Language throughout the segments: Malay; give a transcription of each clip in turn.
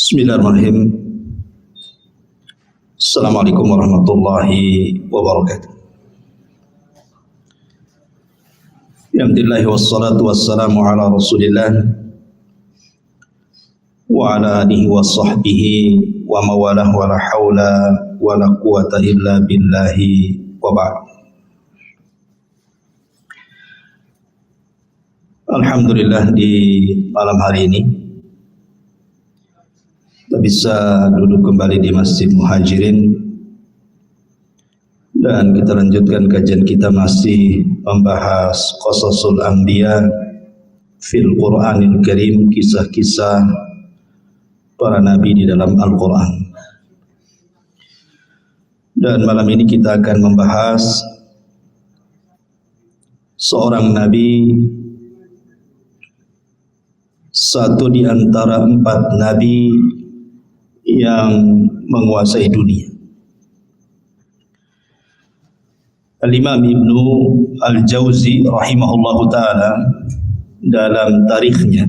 Bismillahirrahmanirrahim. Assalamualaikum warahmatullahi wabarakatuh. Alhamdulillah wassalatu wassalamu ala Rasulillah wa ala alihi wa sahbihi wa mawalah wa la hawla wa la quwata illa billahi wa ba'd. Alhamdulillah, di malam hari ini kita bisa duduk kembali di Masjid Muhajirin dan kita lanjutkan kajian kita masih membahas Qasasul Anbiya fil Qur'anil Karim, kisah-kisah para nabi di dalam Al-Quran. Dan malam ini kita akan membahas seorang nabi, satu di antara 4 nabi yang menguasai dunia. Al-Imam Ibnu Al-Jauzi rahimahullahu ta'ala dalam tarikhnya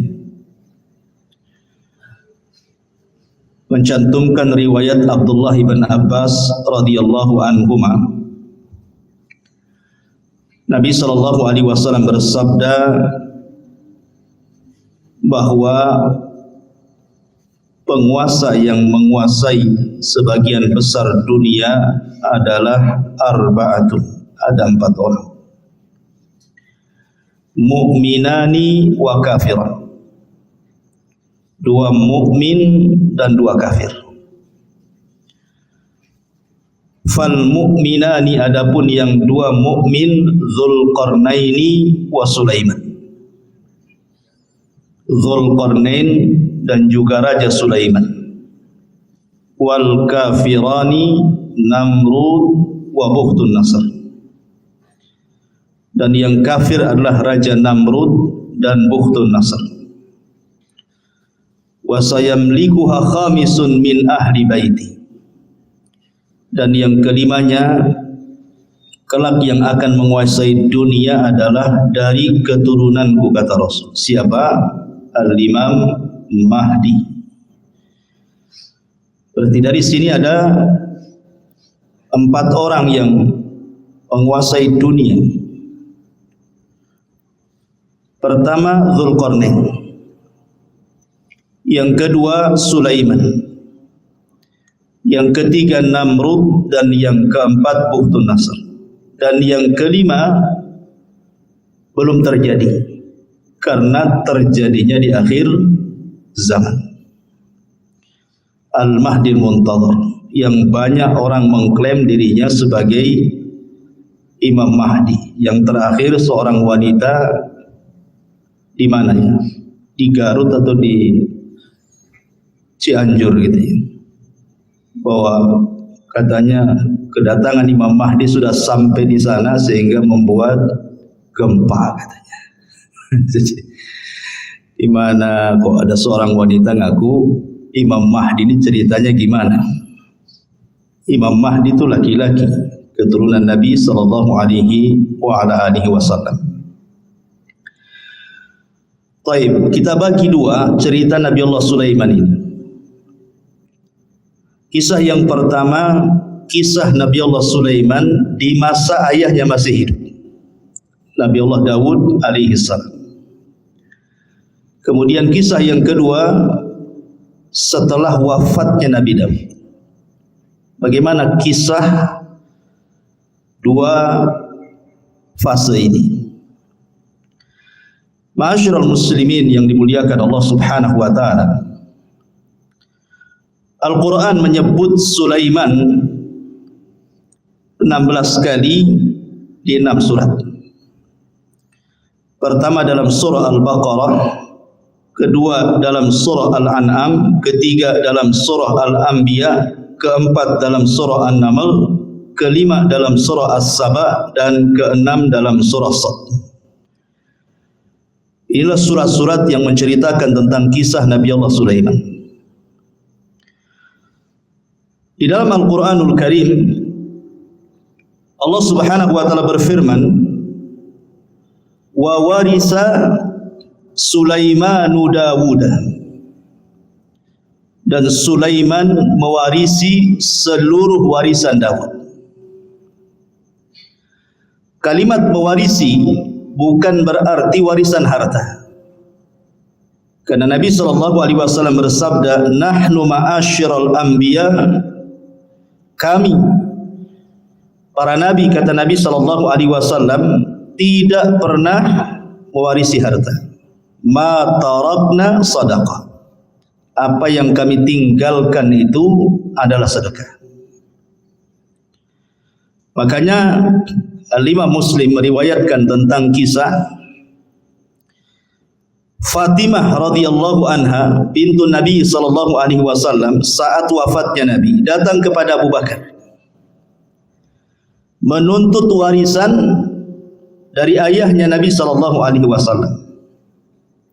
mencantumkan riwayat Abdullah ibn Abbas radhiyallahu anhuma. Nabi sallallahu alaihi wasallam bersabda bahwa penguasa yang menguasai sebagian besar dunia adalah arba'atun, ada 4 orang. Mu'minani wa kafiran, 2 mukmin dan 2 kafir. Fal mu'minani, adapun yang 2 mukmin, Dzulqarnaini wa Sulaiman. Dzulqarnain dan juga Raja Sulaiman. Wal kafirani Namrud wa Bukhtun Nasr. Dan yang kafir adalah Raja Namrud dan Bukhtun Nasr. Wa sayamlikuha khamisun min ahli baiti. Dan yang kelimanya kelak yang akan menguasai dunia adalah dari keturunanku, kata Rasul. Siapa? Al-Imam Mahdi. Berarti dari sini ada 4 orang yang menguasai dunia. Pertama Dzulqarnain, yang kedua Sulaiman, yang ketiga Namrud, dan yang keempat Bukhtun Nasr, dan yang kelima belum terjadi karena terjadinya di akhir zaman. Al-Mahdi Muntadhar, yang banyak orang mengklaim dirinya sebagai Imam Mahdi. Yang terakhir seorang wanita di mana ya? Di Garut atau di Cianjur gitu ya. Bahwa katanya kedatangan Imam Mahdi sudah sampai di sana sehingga membuat gempa katanya. Di mana kok ada seorang wanita ngaku Imam Mahdi, ini ceritanya gimana? Imam Mahdi itu laki-laki, keturunan Nabi sallallahu alaihi wasallam. Taib, kita bagi 2 cerita Nabi Allah Sulaiman ini. Kisah yang pertama, kisah Nabi Allah Sulaiman di masa ayahnya masih hidup, Nabi Allah Daud alaihi salam. Kemudian kisah yang kedua setelah wafatnya Nabi Daud. Bagaimana kisah 2 fase ini? Ma'asyiral muslimin yang dimuliakan Allah Subhanahu wa taala. Al-Qur'an menyebut Sulaiman 16 kali di 6 surat. Pertama dalam surah Al-Baqarah, kedua dalam surah Al-An'am, ketiga dalam surah Al-Anbiya, keempat dalam surah An-Naml, kelima dalam surah As-Saba, dan keenam dalam surah Sad. Inilah surat-surat yang menceritakan tentang kisah Nabi Allah Sulaiman. Di dalam Al-Quranul Karim, Allah Subhanahu wa ta'ala berfirman, wa warisa Sulaimanu Dawuda, dan Sulaiman mewarisi seluruh warisan Daud. Kalimat mewarisi bukan berarti warisan harta. Karena Nabi SAW bersabda, "Nahnu ma'asyiral anbiya," kami para nabi, kata Nabi SAW, tidak pernah mewarisi harta. Ma tarakna sadaqah. Apa yang kami tinggalkan itu adalah sedekah. Makanya Imam Muslim meriwayatkan tentang kisah Fatimah radhiyallahu anha bintu Nabi sallallahu alaihi wasallam saat wafatnya Nabi datang kepada Abu Bakar menuntut warisan dari ayahnya Nabi sallallahu alaihi wasallam.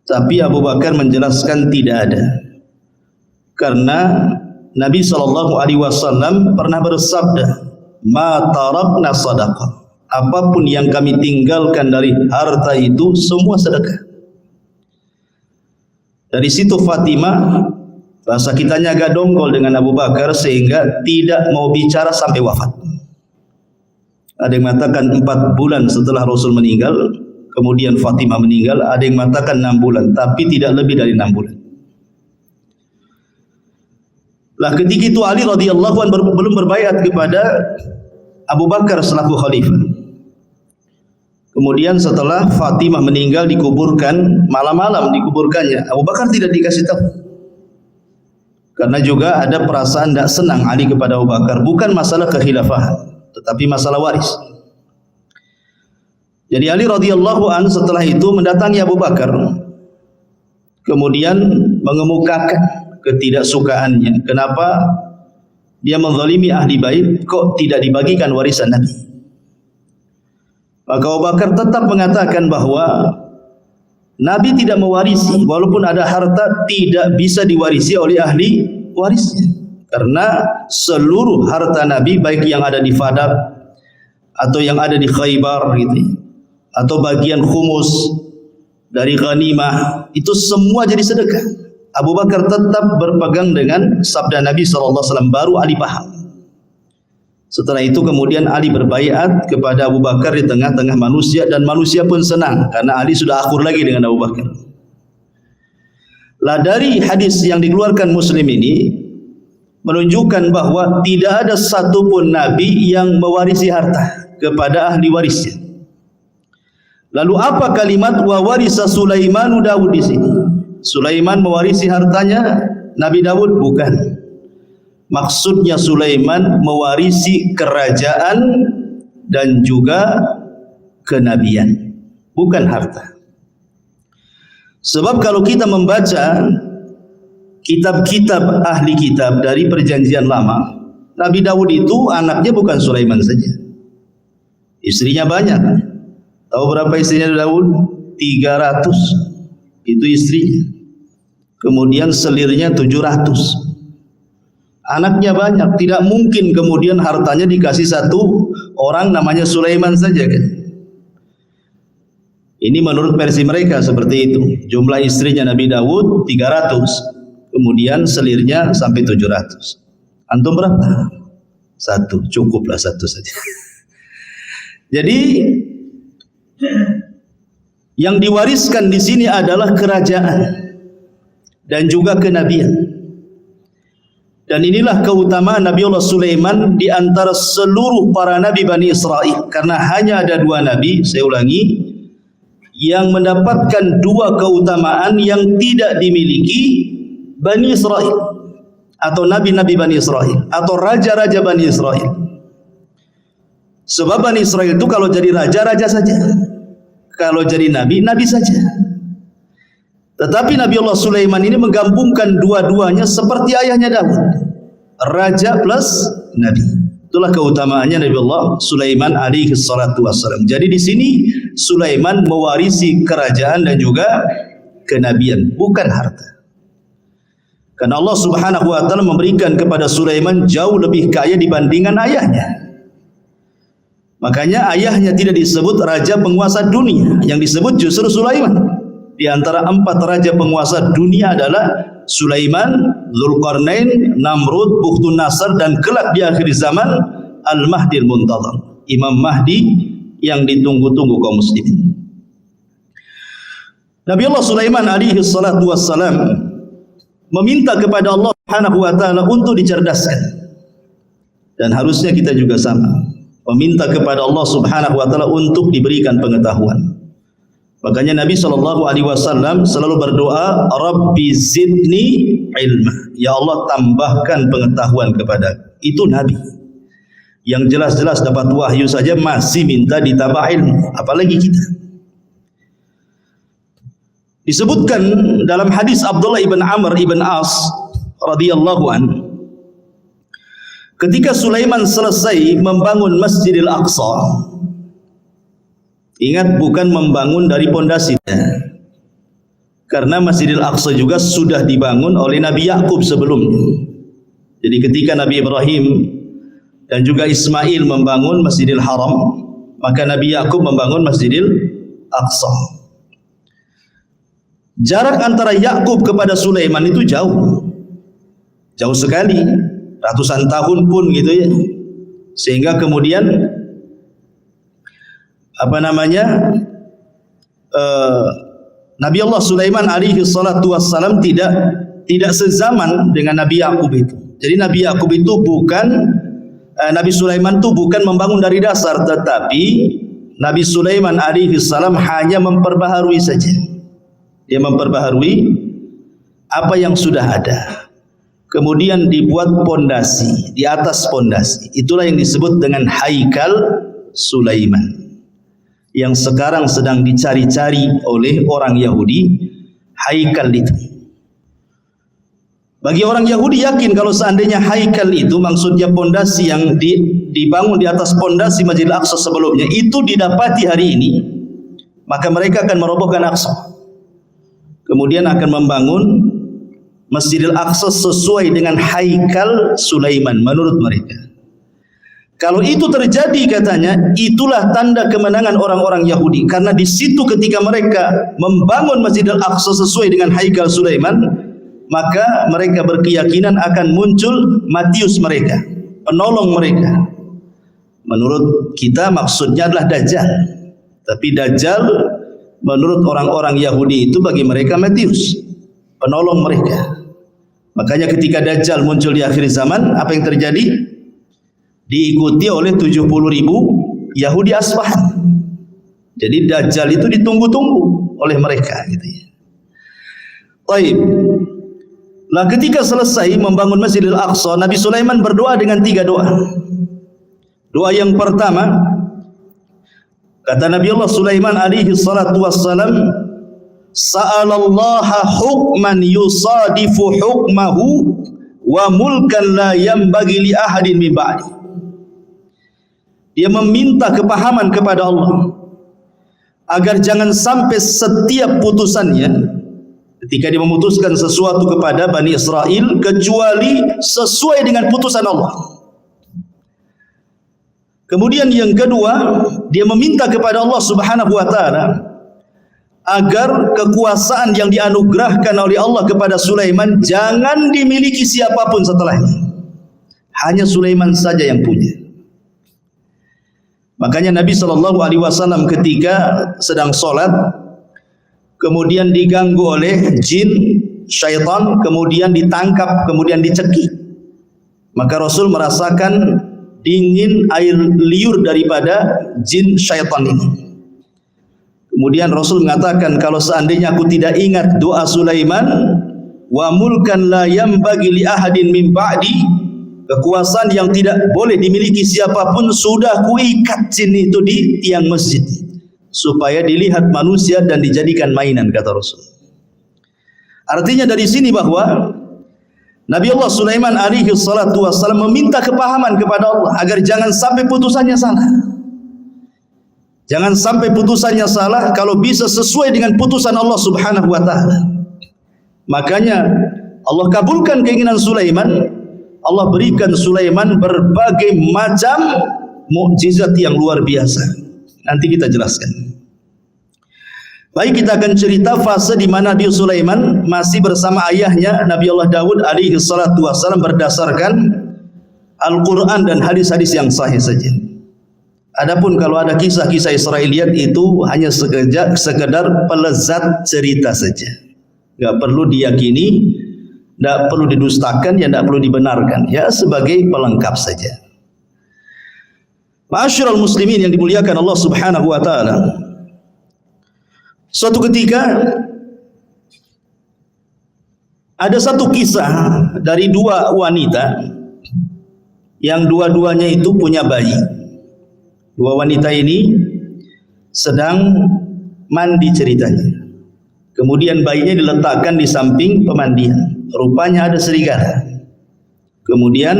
Tapi Abu Bakar menjelaskan tidak ada. Karena Nabi sallallahu alaihi wasallam pernah bersabda, "Ma tarakna sadaqah." Apapun yang kami tinggalkan dari harta itu semua sedekah. Dari situ Fatimah, bahasa kitanya agak dongkol dengan Abu Bakar sehingga tidak mau bicara sampai wafat. Ada yang mengatakan 4 bulan setelah Rasul meninggal, kemudian Fatimah meninggal. Ada yang mengatakan 6 bulan, tapi tidak lebih dari 6 bulan. Lah ketika itu Ali radhiyallahu anhu belum berbaiat kepada Abu Bakar selaku khalifah. Kemudian setelah Fatimah meninggal dikuburkan, malam-malam dikuburkannya. Abu Bakar tidak dikasih tahu. Karena juga ada perasaan tidak senang Ali kepada Abu Bakar. Bukan masalah kekhilafahan, tetapi masalah waris. Jadi Ali radhiyallahu anhu setelah itu mendatangi Abu Bakar. Kemudian mengemukakan ketidaksukaannya. Kenapa dia menzalimi ahli bait, kok tidak dibagikan warisan Nabi? Maka Abu Bakar tetap mengatakan bahwa Nabi tidak mewarisi, walaupun ada harta tidak bisa diwarisi oleh ahli warisnya. Karena seluruh harta Nabi, baik yang ada di Fadak atau yang ada di Khaybar gitu, atau bagian khumus dari ghanimah, itu semua jadi sedekah. Abu Bakar tetap berpegang dengan sabda Nabi SAW, baru Ali paham. Setelah itu kemudian Ali berbaiat kepada Abu Bakar di tengah-tengah manusia, dan manusia pun senang karena Ali sudah akur lagi dengan Abu Bakar. Lah dari hadis yang dikeluarkan Muslim ini menunjukkan bahwa tidak ada satupun Nabi yang mewarisi harta kepada ahli warisnya. Lalu apa kalimat wa warisa Sulaimanu Daud di sini? Sulaiman mewarisi hartanya Nabi Daud? Bukan. Maksudnya Sulaiman mewarisi kerajaan dan juga kenabian, bukan harta. Sebab kalau kita membaca kitab-kitab ahli kitab dari perjanjian lama, Nabi Daud itu anaknya bukan Sulaiman saja, istrinya banyak. Tahu berapa istrinya Daud? 300 itu istrinya. Kemudian selirnya 700. Anaknya banyak, tidak mungkin kemudian hartanya dikasih satu orang namanya Sulaiman saja kan. Ini menurut versi mereka seperti itu. Jumlah istrinya Nabi Daud 300, kemudian selirnya sampai 700. Antum berapa? 1, cukuplah 1 saja. Jadi yang diwariskan di sini adalah kerajaan dan juga kenabian. Dan inilah keutamaan Nabi Allah Sulaiman di antara seluruh para nabi Bani Israel. Karena hanya ada 2 nabi, saya ulangi, yang mendapatkan 2 keutamaan yang tidak dimiliki Bani Israel, atau nabi-nabi Bani Israel, atau raja-raja Bani Israel. Sebab Bani Israel itu kalau jadi raja, raja saja. Kalau jadi nabi, nabi saja. Tetapi Nabi Allah Sulaiman ini menggabungkan dua-duanya seperti ayahnya Daud, raja plus nabi. Itulah keutamaannya Nabi Allah Sulaiman alaihi salatu wassalam. Jadi di sini Sulaiman mewarisi kerajaan dan juga kenabian, bukan harta. Karena Allah Subhanahu wa taala memberikan kepada Sulaiman jauh lebih kaya dibandingkan ayahnya. Makanya ayahnya tidak disebut raja penguasa dunia, yang disebut justru Sulaiman. Di antara 4 raja penguasa dunia adalah Sulaiman, Dzulqarnain, Namrud, Bukhtun Nasr, dan kelak di akhir zaman Al-Mahdi Al-Muntadhar, Imam Mahdi yang ditunggu-tunggu kaum muslimin. Nabi Allah Sulaiman alaihi salatu wassalam meminta kepada Allah Subhanahu wa taala untuk dicerdaskan. Dan harusnya kita juga sama, meminta kepada Allah Subhanahu wa taala untuk diberikan pengetahuan. Makanya Nabi SAW selalu berdoa, Rabbi zidni ilma, ya Allah tambahkan pengetahuan kepada. Itu Nabi yang jelas-jelas dapat wahyu saja masih minta ditambah ilmu, apalagi kita. Disebutkan dalam hadis Abdullah ibn Amr ibn As radhiyallahu an, ketika Sulaiman selesai membangun Masjidil Aqsa, ingat bukan membangun dari pondasinya, karena Masjidil Aqsa juga sudah dibangun oleh Nabi Yakub sebelumnya. Jadi ketika Nabi Ibrahim dan juga Ismail membangun Masjidil Haram, maka Nabi Yakub membangun Masjidil Aqsa. Jarak antara Yakub kepada Sulaiman itu jauh sekali, ratusan tahun pun gitu ya. Sehingga kemudian Nabi Allah Sulaiman alaihi salatu wassalam tidak sezaman dengan Nabi Yakub itu. Jadi Nabi Yakub itu Nabi Sulaiman itu bukan membangun dari dasar, tetapi Nabi Sulaiman alaihi salam hanya memperbaharui saja. Dia memperbaharui apa yang sudah ada. Kemudian dibuat pondasi, di atas pondasi. Itulah yang disebut dengan Haikal Sulaiman, yang sekarang sedang dicari-cari oleh orang Yahudi. Haikal itu, bagi orang Yahudi yakin kalau seandainya Haikal itu maksudnya pondasi yang dibangun di atas pondasi Masjidil Aqsa sebelumnya itu didapati hari ini, maka mereka akan merobohkan Aqsa, kemudian akan membangun Masjidil Aqsa sesuai dengan Haikal Sulaiman menurut mereka. Kalau itu terjadi, katanya, itulah tanda kemenangan orang-orang Yahudi, karena di situ ketika mereka membangun Masjidil Aqsa sesuai dengan Haikal Sulaiman, maka mereka berkeyakinan akan muncul Matius mereka, penolong mereka. Menurut kita maksudnya adalah Dajjal, tapi Dajjal menurut orang-orang Yahudi itu bagi mereka Matius, penolong mereka. Makanya ketika Dajjal muncul di akhir zaman, apa yang terjadi? Diikuti oleh 70.000 Yahudi Asfahan. Jadi Dajjal itu ditunggu-tunggu oleh mereka gitu ya. Baik. Nah, ketika selesai membangun Masjidil Aqsa, Nabi Sulaiman berdoa dengan 3 doa. Doa yang pertama, kata Nabi Allah Sulaiman alaihi salatu wassalam, sa'alallaha hukman yusadifu hukmahu wa mulkan la yanbaghi li ahadin min ba'di. Dia meminta kepahaman kepada Allah agar jangan sampai setiap putusannya ketika dia memutuskan sesuatu kepada Bani Israel kecuali sesuai dengan putusan Allah. Kemudian yang kedua, dia meminta kepada Allah Subhanahu wa taala agar kekuasaan yang dianugerahkan oleh Allah kepada Sulaiman jangan dimiliki siapapun setelahnya. Hanya Sulaiman saja yang punya. Makanya Nabi SAW ketika sedang sholat, kemudian diganggu oleh jin, syaitan, kemudian ditangkap, kemudian dicekik. Maka Rasul merasakan dingin air liur daripada jin syaitan ini. Kemudian Rasul mengatakan, kalau seandainya aku tidak ingat doa Sulaiman, wa mulkan la yanbaghi li ahadin min ba'di, kekuasaan yang tidak boleh dimiliki siapapun, sudah kuikat jin itu di tiang masjid supaya dilihat manusia dan dijadikan mainan, kata Rasul. Artinya dari sini bahwa Nabi Allah Sulaiman alaihi salatu wassalam meminta kepahaman kepada Allah agar jangan sampai putusannya salah. Jangan sampai putusannya salah, kalau bisa sesuai dengan putusan Allah Subhanahu wa taala. Makanya Allah kabulkan keinginan Sulaiman. Allah berikan Sulaiman berbagai macam mukjizat yang luar biasa. Nanti kita jelaskan. Baik, kita akan cerita fase di mana Nabi Sulaiman masih bersama ayahnya Nabi Allah Daud alaihi salatu wassalam berdasarkan Al-Quran dan hadis-hadis yang sahih saja. Adapun kalau ada kisah-kisah Israiliyat itu hanya sekedar pelezat cerita saja. Enggak perlu diyakini, enggak perlu didustakan, ya enggak perlu dibenarkan. Ya sebagai pelengkap saja. Ma'asyiral muslimin yang dimuliakan Allah Subhanahu wa taala. Suatu ketika ada satu kisah dari dua wanita yang dua-duanya itu punya bayi. Dua wanita ini sedang mandi ceritanya. Kemudian bayinya diletakkan di samping pemandian. Rupanya ada serigala. Kemudian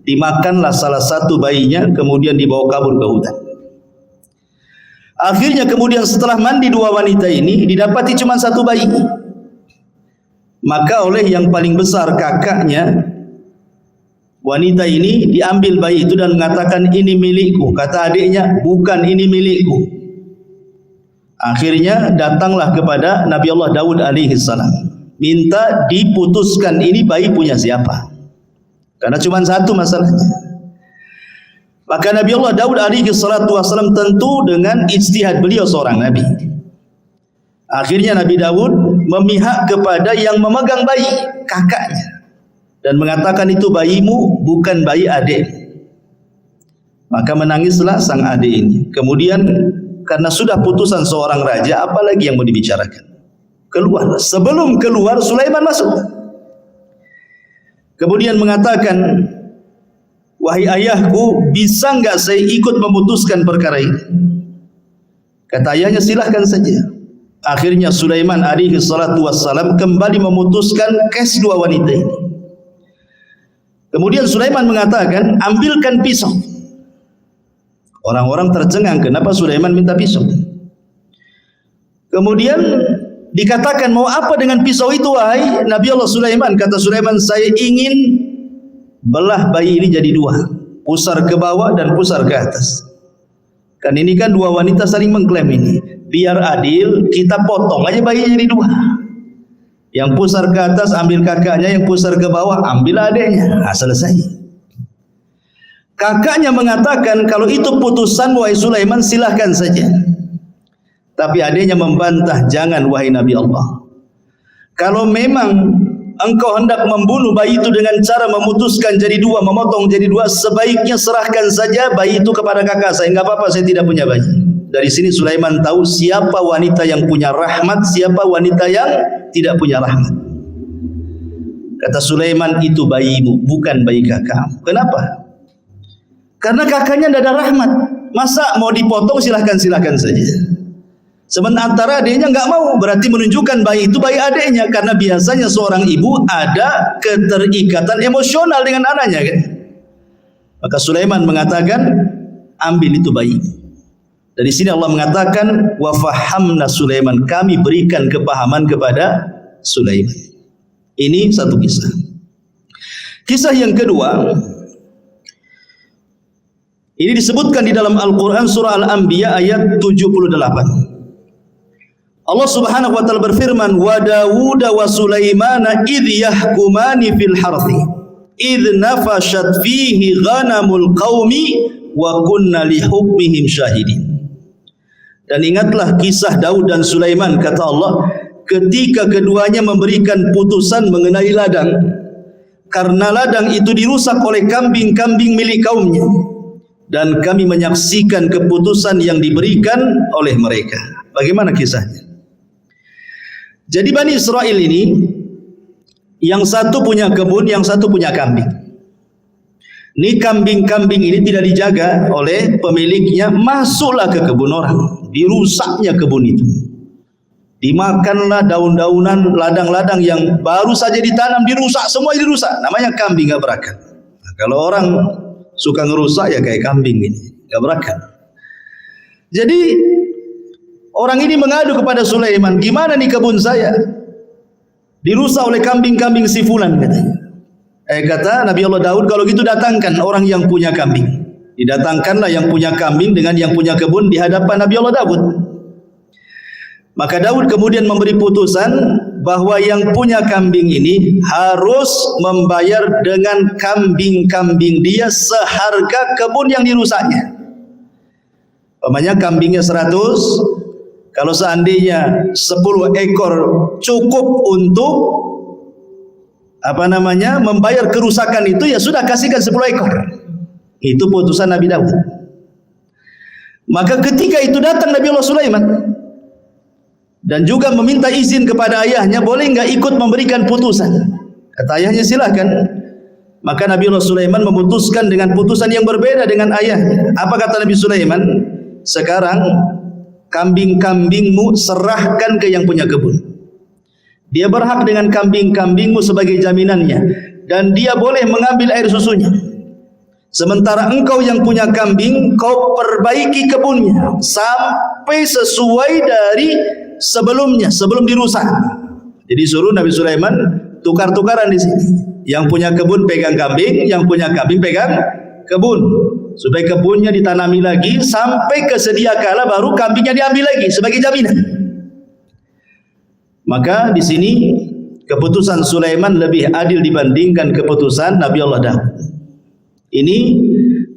dimakanlah salah satu bayinya, kemudian dibawa kabur ke hutan. Akhirnya kemudian setelah mandi dua wanita ini didapati cuma satu bayi. Maka oleh yang paling besar kakaknya wanita ini diambil bayi itu dan mengatakan ini milikku. Kata adiknya bukan, ini milikku. Akhirnya datanglah kepada Nabi Allah Daud alaihi salam, minta diputuskan ini bayi punya siapa, karena cuma satu masalahnya. Maka Nabi Allah Daud alaihi salatu wassalam tentu dengan ijtihad beliau seorang nabi. Akhirnya Nabi Daud memihak kepada yang memegang bayi, kakaknya, dan mengatakan itu bayimu, bukan bayi adik. Maka menangislah sang adik ini. Kemudian karena sudah putusan seorang raja, apalagi yang mau dibicarakan? Keluar. Sebelum keluar Sulaiman masuk. Kemudian mengatakan, wahai ayahku, bisa enggak saya ikut memutuskan perkara ini? Kata ayahnya, silahkan saja. Akhirnya Sulaiman alaihi salatu wassalam kembali memutuskan kes dua wanita ini. Kemudian Sulaiman mengatakan, ambilkan pisau. Orang-orang tercengang, kenapa Sulaiman minta pisau? Kemudian dikatakan, mau apa dengan pisau itu wahai Nabi Allah Sulaiman? Kata Sulaiman, saya ingin belah bayi ini jadi dua, pusar ke bawah dan pusar ke atas. Kan ini kan dua wanita saling mengklaim ini. Biar adil, kita potong aja bayinya jadi dua. Yang pusar ke atas ambil kakaknya, yang pusar ke bawah ambil adiknya. Nah, selesai. Kakaknya mengatakan, kalau itu putusan wahai Sulaiman silahkan saja. Tapi adiknya membantah, jangan wahai Nabi Allah. Kalau memang engkau hendak membunuh bayi itu dengan cara memutuskan jadi dua, memotong jadi dua, sebaiknya serahkan saja bayi itu kepada kakak saya. Enggak apa-apa, saya tidak punya bayi. Dari sini Sulaiman tahu siapa wanita yang punya rahmat, siapa wanita yang tidak punya rahmat. Kata Sulaiman, itu bayimu, bukan bayi kakak. Kenapa? Karena kakaknya tidak ada rahmat. Masa mau dipotong silahkan saja. Sementara adiknya enggak mau, berarti menunjukkan bayi itu bayi adiknya, karena biasanya seorang ibu ada keterikatan emosional dengan anaknya kan? Maka Sulaiman mengatakan, ambil itu bayi. Dari sini Allah mengatakan, wa fahamna Sulaiman, kami berikan kepahaman kepada Sulaiman. Ini satu kisah. Kisah yang kedua, ini disebutkan di dalam Al-Quran surah Al-Anbiya ayat 78. Allah Subhanahu wa taala berfirman, wa Dawud wa Sulaimana idh yahkumani fil harthi idh nafashat fihi ghanamul qaumi wa kunna li hukmihim syahidin. Dan ingatlah kisah Daud dan Sulaiman, kata Allah, ketika keduanya memberikan putusan mengenai ladang, karena ladang itu dirusak oleh kambing-kambing milik kaumnya, dan kami menyaksikan keputusan yang diberikan oleh mereka. Bagaimana kisahnya? Jadi Bani Israel ini, yang satu punya kebun, yang satu punya kambing. Ini kambing-kambing ini tidak dijaga oleh pemiliknya, masuklah ke kebun orang, dirusaknya kebun itu. Dimakanlah daun-daunan, ladang-ladang yang baru saja ditanam, dirusak, semua dirusak. Namanya kambing gak berakal. Nah, kalau orang suka ngerusak ya kayak kambing ini, gak berakal. Jadi orang ini mengadu kepada Sulaiman, gimana nih kebun saya? Dirusak oleh kambing-kambing si fulan katanya. Kata Nabi Allah Daud, kalau gitu datangkan orang yang punya kambing. Didatangkanlah yang punya kambing dengan yang punya kebun di hadapan Nabi Allah Daud. Maka Daud kemudian memberi putusan bahwa yang punya kambing ini harus membayar dengan kambing-kambing dia seharga kebun yang dirusaknya. Umpamanya kambingnya 100, kalau seandainya 10 ekor cukup untuk membayar kerusakan itu, ya sudah kasihkan 10 ekor. Itu putusan Nabi Daud. Maka ketika itu datang Nabi Allah Sulaiman dan juga meminta izin kepada ayahnya, boleh enggak ikut memberikan putusan? Kata ayahnya, silahkan. Maka Nabi Allah Sulaiman memutuskan dengan putusan yang berbeda dengan ayahnya. Apa kata Nabi Sulaiman? Sekarang kambing-kambingmu serahkan ke yang punya kebun. Dia berhak dengan kambing-kambingmu sebagai jaminannya, dan dia boleh mengambil air susunya. Sementara engkau yang punya kambing, kau perbaiki kebunnya sampai sesuai dari sebelumnya, sebelum dirusak. Jadi suruh Nabi Sulaiman tukar-tukaran di sini. Yang punya kebun pegang kambing, yang punya kambing pegang kebun, supaya kebunnya ditanami lagi sampai kesedia kala baru kambingnya diambil lagi sebagai jaminan. Maka di sini keputusan Sulaiman lebih adil dibandingkan keputusan Nabi Allah Daud. Ini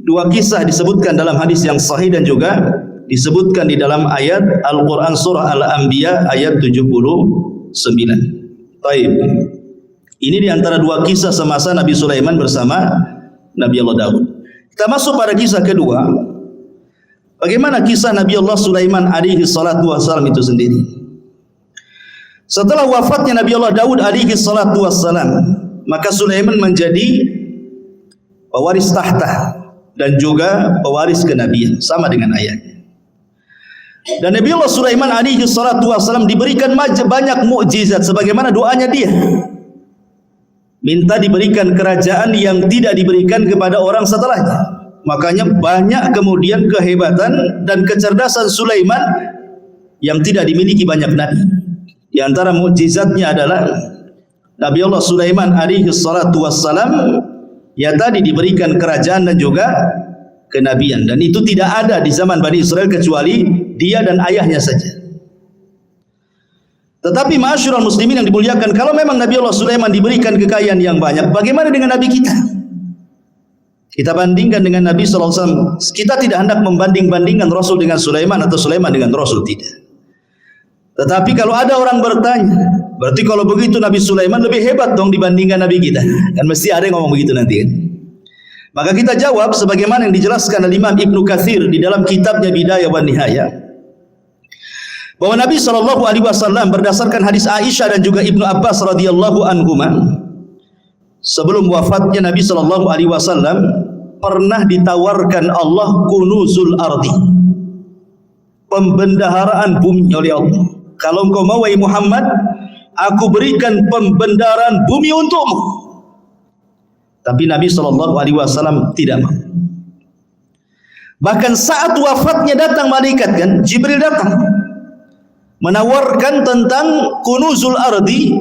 dua kisah disebutkan dalam hadis yang sahih dan juga disebutkan di dalam ayat Al-Quran surah Al-Anbiya ayat 79. Baik. Ini di antara dua kisah semasa Nabi Sulaiman bersama Nabi Allah Daud. Kita masuk pada kisah kedua. Bagaimana kisah Nabi Allah Sulaiman alaihi salatu wassalam itu sendiri. Setelah wafatnya Nabi Allah Daud alaihi salatu wassalam, maka Sulaiman menjadi pewaris tahta dan juga pewaris kenabian sama dengan ayahnya. Dan Nabi Allah Sulaiman alaihi salatu wassalam diberikan banyak mukjizat sebagaimana doanya dia. Minta diberikan kerajaan yang tidak diberikan kepada orang setelahnya. Makanya banyak kemudian kehebatan dan kecerdasan Sulaiman yang tidak dimiliki banyak nabi. Di antara mukjizatnya adalah Nabi Allah Sulaiman alaihi salatu wassalam ya tadi diberikan kerajaan dan juga kenabian, dan itu tidak ada di zaman Bani Israel kecuali dia dan ayahnya saja. Tetapi ma'asyiral muslimin yang dimuliakan, kalau memang Nabi Allah Sulaiman diberikan kekayaan yang banyak, bagaimana dengan Nabi kita? Kita bandingkan dengan Nabi SAW. Kita tidak hendak membanding-bandingkan Rasul dengan Sulaiman atau Sulaiman dengan Rasul, tidak. Tetapi kalau ada orang bertanya, berarti kalau begitu Nabi Sulaiman lebih hebat dong dibandingkan Nabi kita. Kan mesti ada yang ngomong begitu nanti kan. Maka kita jawab sebagaimana yang dijelaskan oleh Imam Ibnu Katsir di dalam kitabnya Bidayah wan Nihayah, bahwa Nabi SAW berdasarkan hadis Aisyah dan juga Ibnu Abbas radhiyallahu anhuma, sebelum wafatnya Nabi SAW pernah ditawarkan Allah kunuzul ardi, pembendaharaan bumi oleh Allah. Kalau engkau mau wahai Muhammad, aku berikan pembendaharaan bumi untukmu. Tapi Nabi SAW tidak mau. Bahkan saat wafatnya datang malaikat, kan Jibril datang menawarkan tentang kunuzul ardi,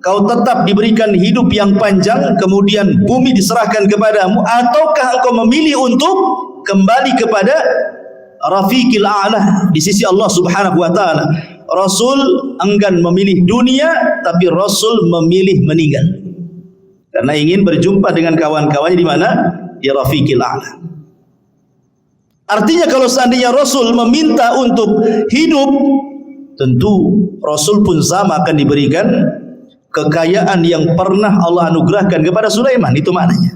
kau tetap diberikan hidup yang panjang kemudian bumi diserahkan kepadamu, ataukah engkau memilih untuk kembali kepada rafiqil a'la di sisi Allah Subhanahu wa taala. Rasul enggan memilih dunia, tapi Rasul memilih meninggal karena ingin berjumpa dengan kawan-kawannya di mana? Di rafiqil a'la. Artinya kalau seandainya Rasul meminta untuk hidup, tentu Rasul pun sama akan diberikan kekayaan yang pernah Allah anugerahkan kepada Sulaiman. Itu maknanya.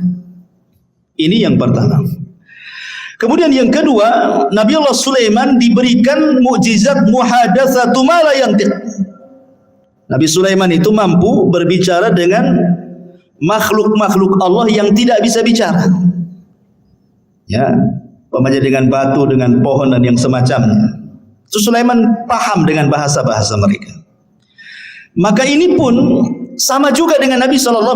Ini yang pertama. Kemudian yang kedua, Nabi Allah Sulaiman diberikan mukjizat muhadatsatu ma la yantiq. Nabi Sulaiman itu mampu berbicara dengan makhluk-makhluk Allah yang tidak bisa bicara. Ya, umpamanya dengan batu, dengan pohon dan yang semacamnya. Itu Sulaiman paham dengan bahasa-bahasa mereka. Maka ini pun sama juga dengan Nabi SAW.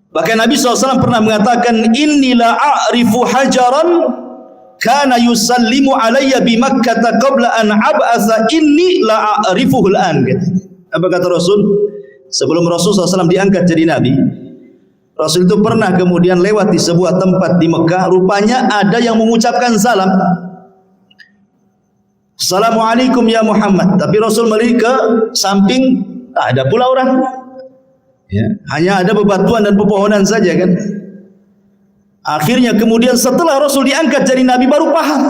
Bahkan Nabi SAW pernah mengatakan, Inni la a'rifu hajaran kana yusallimu alayya bi Makkah qabla an ab'atha inni la a'rifuhu al-an. Apa kata Rasul? Sebelum Rasul SAW diangkat jadi Nabi, Rasul itu pernah kemudian lewat di sebuah tempat di Mekah. Rupanya ada yang mengucapkan salam. Assalamualaikum ya Muhammad. Tapi Rasul melihat ke samping, ada pula orang. Ya, hanya ada bebatuan dan pepohonan saja kan. Akhirnya kemudian setelah Rasul diangkat jadi Nabi baru paham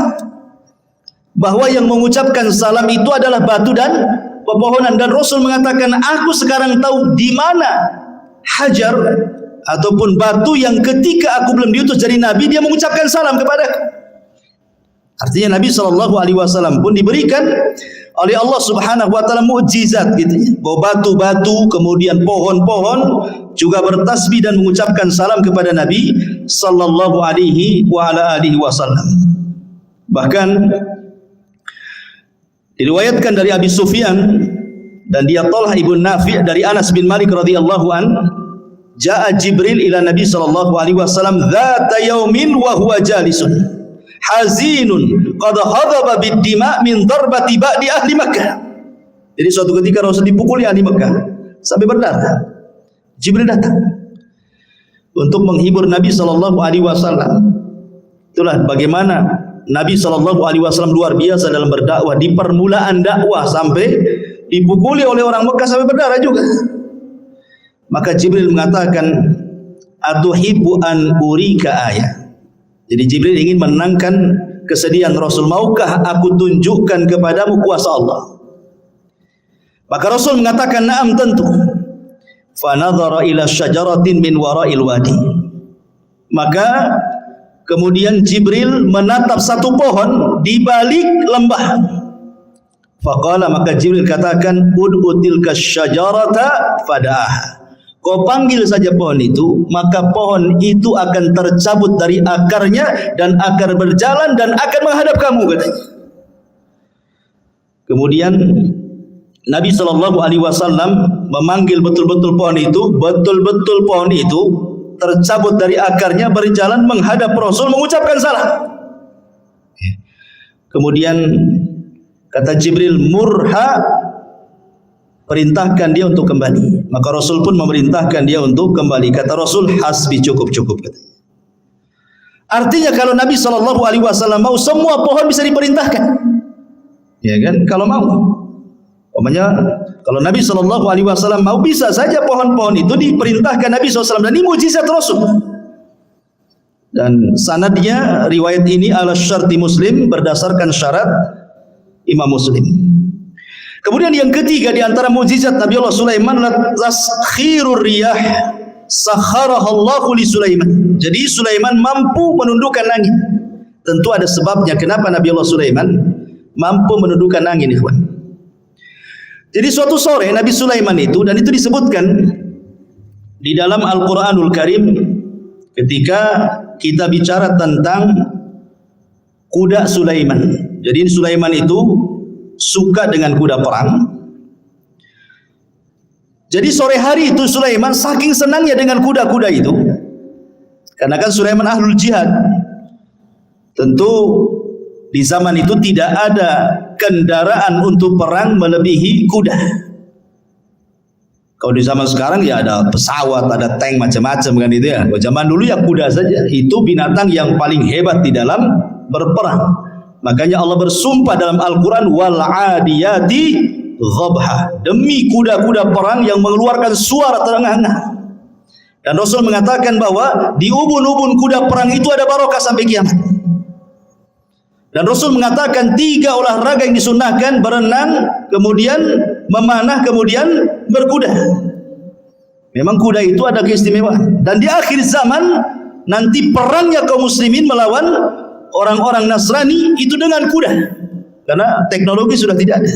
bahwa yang mengucapkan salam itu adalah batu dan pepohonan. Dan Rasul mengatakan, aku sekarang tahu di mana hajar ataupun batu yang ketika aku belum diutus jadi Nabi dia mengucapkan salam kepadaku. Artinya Nabi SAW pun diberikan oleh Allah Subhanahu Wa Taala mukjizat gitu ya. Bahwa batu-batu kemudian pohon-pohon juga bertasbih dan mengucapkan salam kepada Nabi Sallallahu Alaihi Wasallam. Bahkan diriwayatkan dari Abi Sufyan dan dia Talha ibn Nafi' dari Anas bin Malik radhiyallahu an, jaa Jibril ila Nabi sallallahu alaihi wasallam dzata yaumin wa huwa jalisun hazinun qad hadaba bid-dima' min darbati ba'di ahli Makkah. Jadi suatu ketika Rasul dipukuli ahli Makkah sampai berdarah. Jibril datang untuk menghibur Nabi sallallahu alaihi wasallam. Itulah bagaimana Nabi SAW luar biasa dalam berdakwah. Di permulaan dakwah sampai dipukuli oleh orang Mekah sampai berdarah juga. Maka Jibril mengatakan, atuhibbu an urika ayat. Jadi Jibril ingin menenangkan kesedihan Rasul. Maukah aku tunjukkan kepadamu kuasa Allah? Maka Rasul mengatakan, na'am tentu. Fanadhara ila syajaratin min wara'il wadi. Maka kemudian Jibril menatap satu pohon di balik lembah. Faqala, maka Jibril katakan, ud'u tilka syajarata fada'ah. Kau panggil saja pohon itu, maka pohon itu akan tercabut dari akarnya dan akar berjalan dan akan menghadap kamu, katanya. Kemudian Nabi SAW memanggil betul-betul pohon itu, betul-betul pohon itu tercabut dari akarnya, berjalan menghadap Rasul mengucapkan salam. Kemudian kata Jibril, murha, perintahkan dia untuk kembali. Maka Rasul pun memerintahkan dia untuk kembali. Kata Rasul, hasbi, cukup. Artinya kalau Nabi SAW mau, semua pohon bisa diperintahkan. Ya kan? Kalau mau. Umpamanya kalau Nabi SAW mau, bisa saja pohon-pohon itu diperintahkan Nabi SAW. Dan ini mujizat Rasul. Dan sanadnya riwayat ini ala syarti Muslim, berdasarkan syarat Imam Muslim. Kemudian yang ketiga di antara mukjizat Nabi Allah Sulaiman adalah taskhirur riyah, sakharahallahu li Sulaiman. Jadi Sulaiman mampu menundukkan angin. Tentu ada sebabnya kenapa Nabi Allah Sulaiman mampu menundukkan angin, ikhwan. Jadi suatu sore Nabi Sulaiman itu, dan itu disebutkan di dalam Al-Qur'anul Karim ketika kita bicara tentang kuda Sulaiman. Jadi Sulaiman itu suka dengan kuda perang. Jadi sore hari itu Sulaiman saking senangnya dengan kuda-kuda itu, karena kan Sulaiman ahlul jihad. Tentu di zaman itu tidak ada kendaraan untuk perang melebihi kuda. Kalau di zaman sekarang ya ada pesawat, ada tank, macam-macam kan itu ya. Kalau zaman dulu ya kuda saja. Itu binatang yang paling hebat di dalam berperang. Makanya Allah bersumpah dalam Al-Quran, wal adiyati dhabha, demi kuda-kuda perang yang mengeluarkan suara terengah-engah. Dan Rasul mengatakan bahwa di ubun-ubun kuda perang itu ada barokah sampai kiamat. Dan Rasul mengatakan 3 olahraga yang disunnahkan: berenang, kemudian memanah, kemudian berkuda. Memang kuda itu ada keistimewaan. Dan di akhir zaman nanti perangnya kaum muslimin melawan orang-orang Nasrani itu dengan kuda, karena teknologi sudah tidak ada.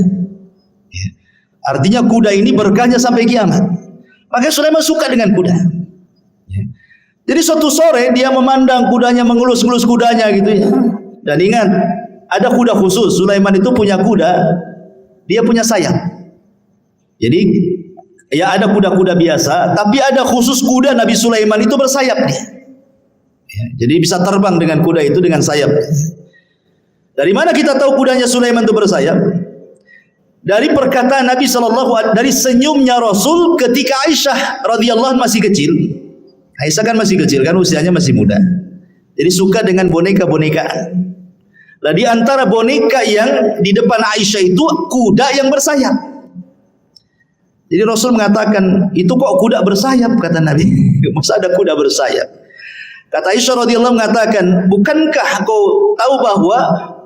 Artinya kuda ini berkahnya sampai kiamat. Makanya Sulaiman suka dengan kuda. Jadi suatu sore dia memandang kudanya, mengelus-elus kudanya gitu ya. Dan ingat, ada kuda khusus. Sulaiman itu punya kuda, dia punya sayap. Jadi ya ada kuda-kuda biasa, tapi ada khusus kuda Nabi Sulaiman itu bersayap dia. Jadi bisa terbang dengan kuda itu dengan sayap. Dari mana kita tahu kudanya Sulaiman itu bersayap? Dari perkataan Nabi SAW, dari senyumnya Rasul ketika Aisyah radhiyallahu masih kecil. Aisyah kan masih kecil kan, usianya masih muda. Jadi suka dengan boneka-bonekaan. Lah di antara boneka yang di depan Aisyah itu kuda yang bersayap. Jadi Rasul mengatakan, itu kok kuda bersayap, kata Nabi. Masa ada kuda bersayap? Kata Aisyah radhiyallahu mengatakan, bukankah kau tahu bahwa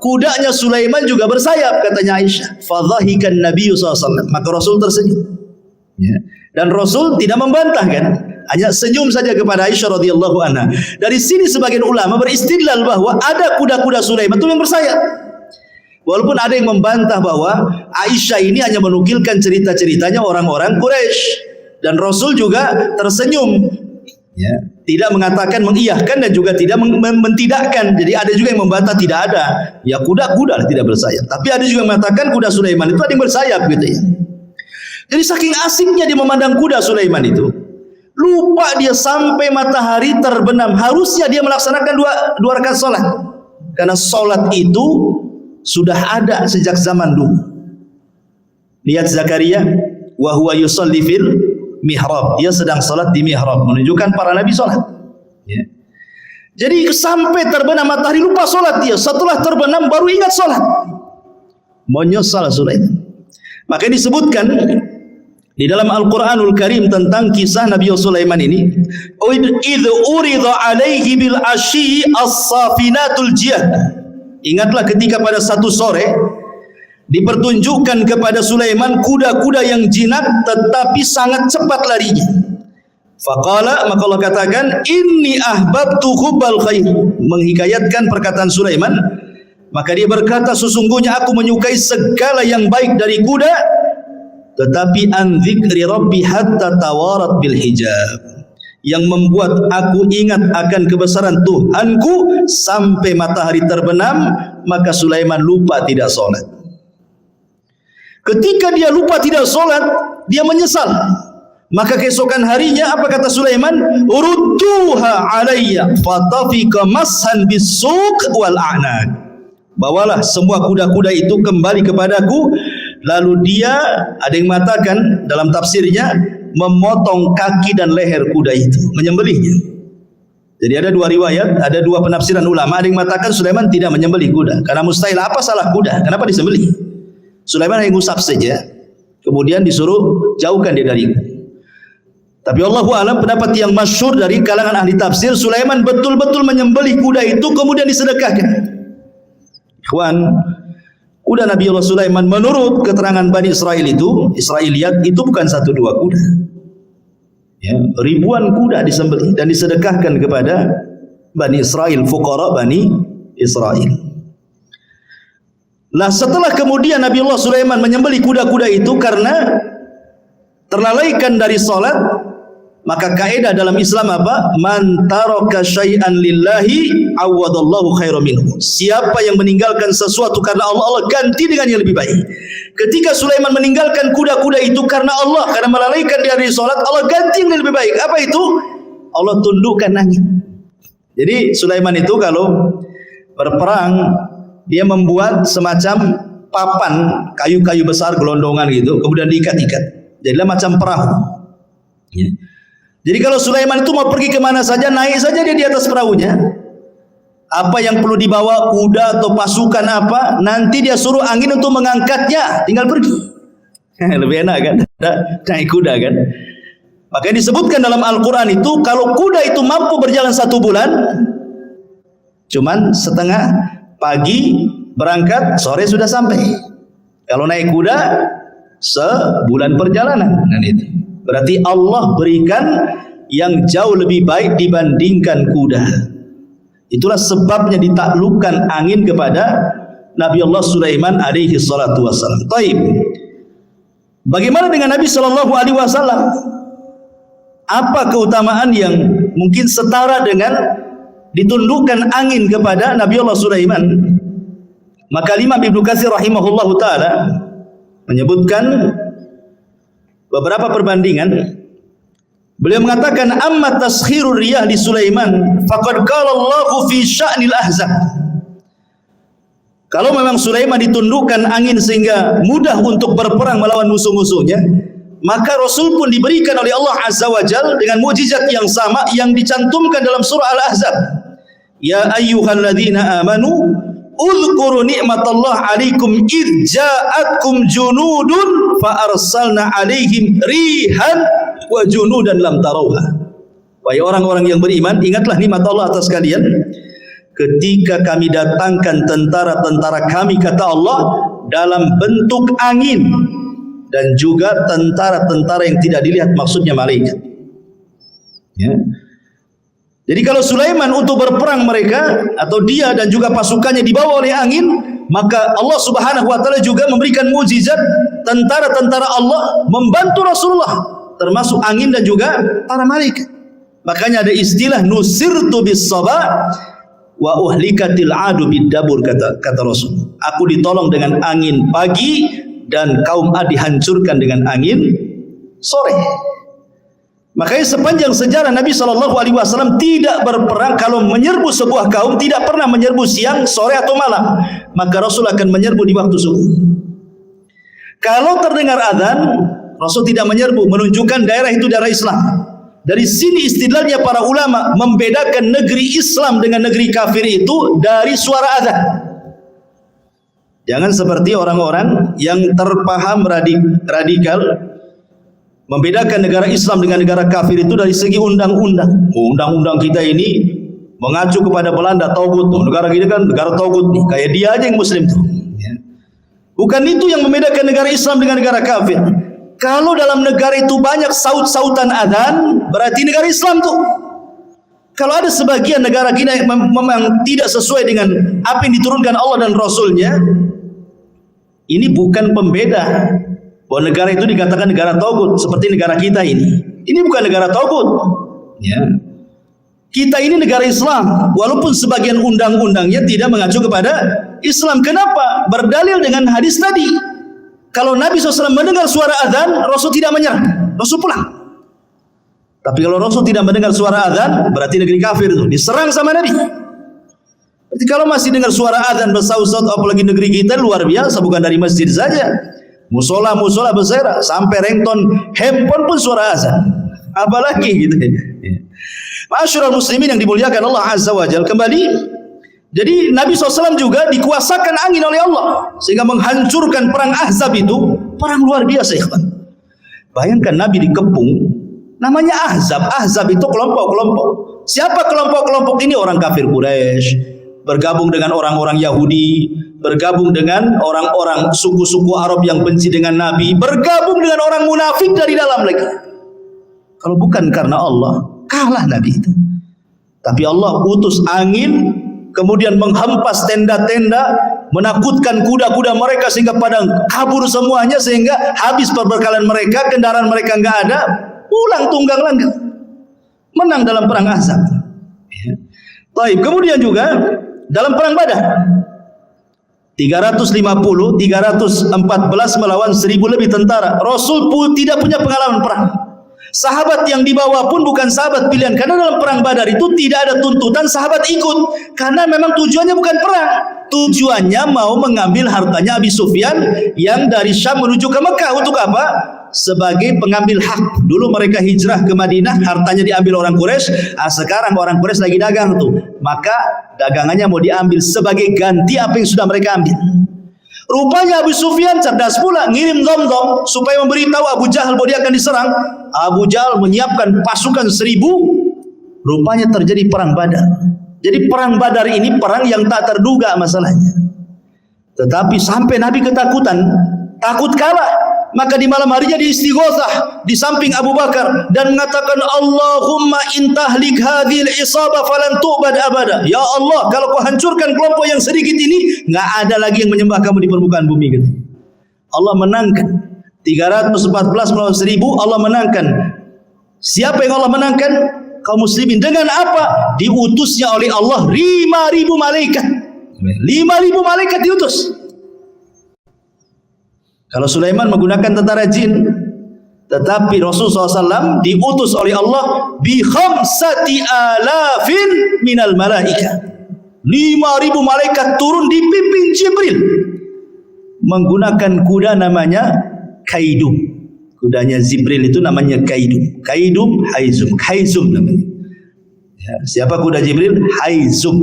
kudanya Sulaiman juga bersayap, katanya Aisyah. Fadhahikan Nabi SAW. Maka Rasul tersenyum. Ya. Dan Rasul tidak membantah kan, hanya senyum saja kepada Aisyah radhiyallahu anha. Dari sini sebagian ulama beristidlal bahwa ada kuda-kuda Sulaiman itu yang bersayap. Walaupun ada yang membantah bahwa Aisyah ini hanya menukilkan cerita-ceritanya orang-orang Quraisy, dan Rasul juga tersenyum, ya, tidak mengatakan mengiyahkan dan juga tidak mentidakkan. Jadi ada juga yang membantah tidak ada, ya kuda-kuda tidak bersayap. Tapi ada juga yang mengatakan kuda Sulaiman itu ada yang bersayap gitu ya. Jadi saking asiknya dia memandang kuda Sulaiman itu, lupa dia sampai matahari terbenam. Harusnya dia melaksanakan dua rakaat salat, karena salat itu sudah ada sejak zaman dulu. Lihat Zakaria, wa huwa yusalli fil mihrab. Dia sedang salat di mihrab, menunjukkan para nabi salat. Ya. Jadi sampai terbenam matahari lupa salat dia. Setelah terbenam baru ingat salat. Menyesal Sulaiman. Maka disebutkan di dalam Al-Quranul Karim tentang kisah Nabi Sulaiman ini, idh urida alaihi bil asyi as-safinatul jiyad. Ingatlah ketika pada satu sore dipertunjukkan kepada Sulaiman kuda-kuda yang jinak tetapi sangat cepat larinya. Faqala, maka Allah katakan, inni ahbabtu hubbal khair, menghikayatkan perkataan Sulaiman. Maka dia berkata, sesungguhnya aku menyukai segala yang baik dari kuda, tetapi an dzikri rabbi hatta tawarat bil hijab, yang membuat aku ingat akan kebesaran Tuhanku sampai matahari terbenam. Maka Sulaiman lupa tidak solat. Ketika dia lupa tidak solat, dia menyesal. Maka keesokan harinya apa kata Sulaiman? Urudduha alayya fatafika mashan bisuq wal a'naq. Bawalah semua kuda-kuda itu kembali kepadaku. Lalu dia, ada yang mengatakan dalam tafsirnya, memotong kaki dan leher kuda itu, menyembelihnya. Jadi ada dua riwayat, ada dua penafsiran ulama. Ada yang mengatakan Sulaiman tidak menyembelih kuda, karena mustahil. Apa salah kuda? Kenapa disembelih? Sulaiman hanya ngusap saja, kemudian disuruh jauhkan dia dari. Tapi Allahu a'lam, pendapat yang masyhur dari kalangan ahli tafsir, Sulaiman betul-betul menyembelih kuda itu kemudian disedekahkan. Ikhwan, kuda Nabi Allah Sulaiman menurut keterangan Bani Israel itu, Israiliyat itu bukan satu dua kuda. Ya, ribuan kuda disembelih dan disedekahkan kepada Bani Israel, fuqara Bani Israel. Nah, setelah kemudian Nabi Allah Sulaiman menyembelih kuda-kuda itu karena terlalaikan dari salat, maka kaidah dalam Islam apa? Man taraka syai'an lillahi awadallahu khairan minhu. Siapa yang meninggalkan sesuatu karena Allah, Allah ganti dengan yang lebih baik. Ketika Sulaiman meninggalkan kuda-kuda itu karena Allah, karena melalaikan dia dari salat, Allah ganti yang lebih baik. Apa itu? Allah tundukkan angin. Jadi Sulaiman itu kalau berperang, dia membuat semacam papan kayu-kayu besar gelondongan gitu, kemudian diikat-ikat. Jadilah macam perahu. Ya. Jadi kalau Sulaiman itu mau pergi kemana saja, naik saja dia di atas perahunya. Apa yang perlu dibawa, kuda atau pasukan apa, nanti dia suruh angin untuk mengangkatnya, tinggal pergi. Lebih enak kan, naik kuda kan. Makanya disebutkan dalam Al-Quran itu, kalau kuda itu mampu berjalan 1 bulan, cuman setengah pagi berangkat, sore sudah sampai. Kalau naik kuda, sebulan perjalanan. Dan itu berarti Allah berikan yang jauh lebih baik dibandingkan kuda. Itulah sebabnya ditaklukkan angin kepada Nabi Allah Sulaiman alaihi salatu wassalam. Taib. Bagaimana dengan Nabi sallallahu alaihi wasallam? Apa keutamaan yang mungkin setara dengan ditundukkan angin kepada Nabi Allah Sulaiman? Maka Imam Ibnu Katsir rahimahullahu taala menyebutkan beberapa perbandingan. Beliau mengatakan, amma taskhirur riyah li Sulaiman faqad qala Allahu fi sya'nil ahzab. Kalau memang Sulaiman ditundukkan angin sehingga mudah untuk berperang melawan musuh-musuhnya, maka Rasul pun diberikan oleh Allah Azza wa Jalla dengan mukjizat yang sama yang dicantumkan dalam surah Al-Ahzab. Ya ayyuhalladzina amanu Udhkuru ni'matallah 'alaikum id ja'atkum junudun fa arsalna 'alaihim rihan wa junudan lam tarawha. Wahai orang-orang yang beriman, ingatlah nikmat Allah atas kalian ketika kami datangkan tentara-tentara kami, kata Allah, dalam bentuk angin, dan juga tentara-tentara yang tidak dilihat, maksudnya malaikat. Ya. Jadi kalau Sulaiman untuk berperang mereka atau dia dan juga pasukannya dibawa oleh angin, maka Allah Subhanahu wa taala juga memberikan mukjizat, tentara-tentara Allah membantu Rasulullah, termasuk angin dan juga para malaikat. Makanya ada istilah nusirtu bis sabah wa uhlikatil adu bid dabur, kata Rasul. Aku ditolong dengan angin pagi dan kaum Ad dihancurkan dengan angin sore. Makanya sepanjang sejarah Nabi SAW tidak berperang, kalau menyerbu sebuah kaum tidak pernah menyerbu siang, sore atau malam, maka Rasul akan menyerbu di waktu subuh. Kalau terdengar azan, Rasul tidak menyerbu, menunjukkan daerah itu daerah Islam. Dari sini istidlalnya para ulama membedakan negeri Islam dengan negeri kafir itu dari suara azan. Jangan seperti orang-orang yang terpaham radikal membedakan negara Islam dengan negara kafir itu dari segi undang-undang. Undang-undang kita ini mengacu kepada Belanda, Taugut. Negara kita kan negara Taugut nih, kayak dia aja yang Muslim tuh. Bukan itu yang membedakan negara Islam dengan negara kafir. Kalau dalam negara itu banyak saut-sautan adzan, berarti negara Islam tuh. Kalau ada sebagian negara kita yang memang tidak sesuai dengan apa yang diturunkan Allah dan Rasulnya, ini bukan pembeda bahwa negara itu dikatakan negara taugut seperti negara kita ini. Ini bukan negara taugut. Ya. Kita ini negara Islam, walaupun sebagian undang-undangnya tidak mengacu kepada Islam. Kenapa? Berdalil dengan hadis tadi. Kalau Nabi SAW mendengar suara azan, Rasul tidak menyerah, Rasul pulang. Tapi kalau Rasul tidak mendengar suara azan, berarti negeri kafir itu diserang sama Nabi. Berarti kalau masih dengar suara azan bersaut-saut, apalagi negeri kita luar biasa, bukan dari masjid saja, musola bersera, sampai ringtone handphone pun suara azan, apalagi gitu. Ma'asyiral muslimin yang dimuliakan Allah Azza wa Jalla, kembali. Jadi Nabi SAW juga dikuasakan angin oleh Allah sehingga menghancurkan perang Ahzab itu, perang luar biasa, ikhwan. Bayangkan Nabi dikepung, namanya Ahzab. Ahzab itu kelompok-kelompok. Siapa kelompok-kelompok ini? Orang kafir Quraisy bergabung dengan orang-orang Yahudi, bergabung dengan orang-orang suku-suku Arab yang benci dengan Nabi, bergabung dengan orang munafik dari dalam lagi. Kalau bukan karena Allah, kalah Nabi itu. Tapi Allah utus angin, kemudian menghempas tenda-tenda, menakutkan kuda-kuda mereka sehingga pada kabur semuanya, sehingga habis perbekalan mereka, kendaraan mereka enggak ada, pulang tunggang langgang, menang dalam perang Ahzab. Baik, kemudian juga dalam perang Badar 314 melawan 1000 lebih tentara. Rasul pun tidak punya pengalaman perang. Sahabat yang dibawa pun bukan sahabat pilihan, karena dalam perang Badar itu tidak ada tuntutan sahabat ikut, karena memang tujuannya bukan perang, tujuannya mau mengambil hartanya Abi Sufyan yang dari Syam menuju ke Mekah. Untuk apa? Sebagai pengambil hak. Dulu mereka hijrah ke Madinah, hartanya diambil orang Quraisy. Sekarang orang Quraisy lagi dagang tuh, maka dagangannya mau diambil sebagai ganti apa yang sudah mereka ambil. Rupanya Abu Sufyan cerdas pula, ngirim Dhamdham supaya memberitahu Abu Jahal bahwa dia akan diserang. Abu Jahal menyiapkan pasukan 1000. Rupanya terjadi perang Badar. Jadi perang Badar ini perang yang tak terduga masalahnya. Tetapi sampai Nabi ketakutan, takut kalah. Maka di malam harinya diistighotsah di samping Abu Bakar dan mengatakan, Allahumma intahlik hadhil isabah falan tu'bad abada. Ya Allah, kalau kau hancurkan kelompok yang sedikit ini, enggak ada lagi yang menyembah kamu di permukaan bumi gitu. Allah menangkan 314 melawan 1000, Allah menangkan. Siapa yang Allah menangkan? Kaum muslimin. Dengan apa? Diutusnya oleh Allah 5.000 malaikat. 5.000 malaikat diutus. Kalau Sulaiman menggunakan tentara jin, tetapi Rasulullah SAW diutus oleh Allah bi 5.000 minal malaika. 5.000 malaikat turun dipimpin Jibril menggunakan kuda namanya Kaidum. Kudanya Jibril itu namanya Kaidum. Kaidum, Haizum. Haizum namanya. Ya, siapa kuda Jibril? Haizum.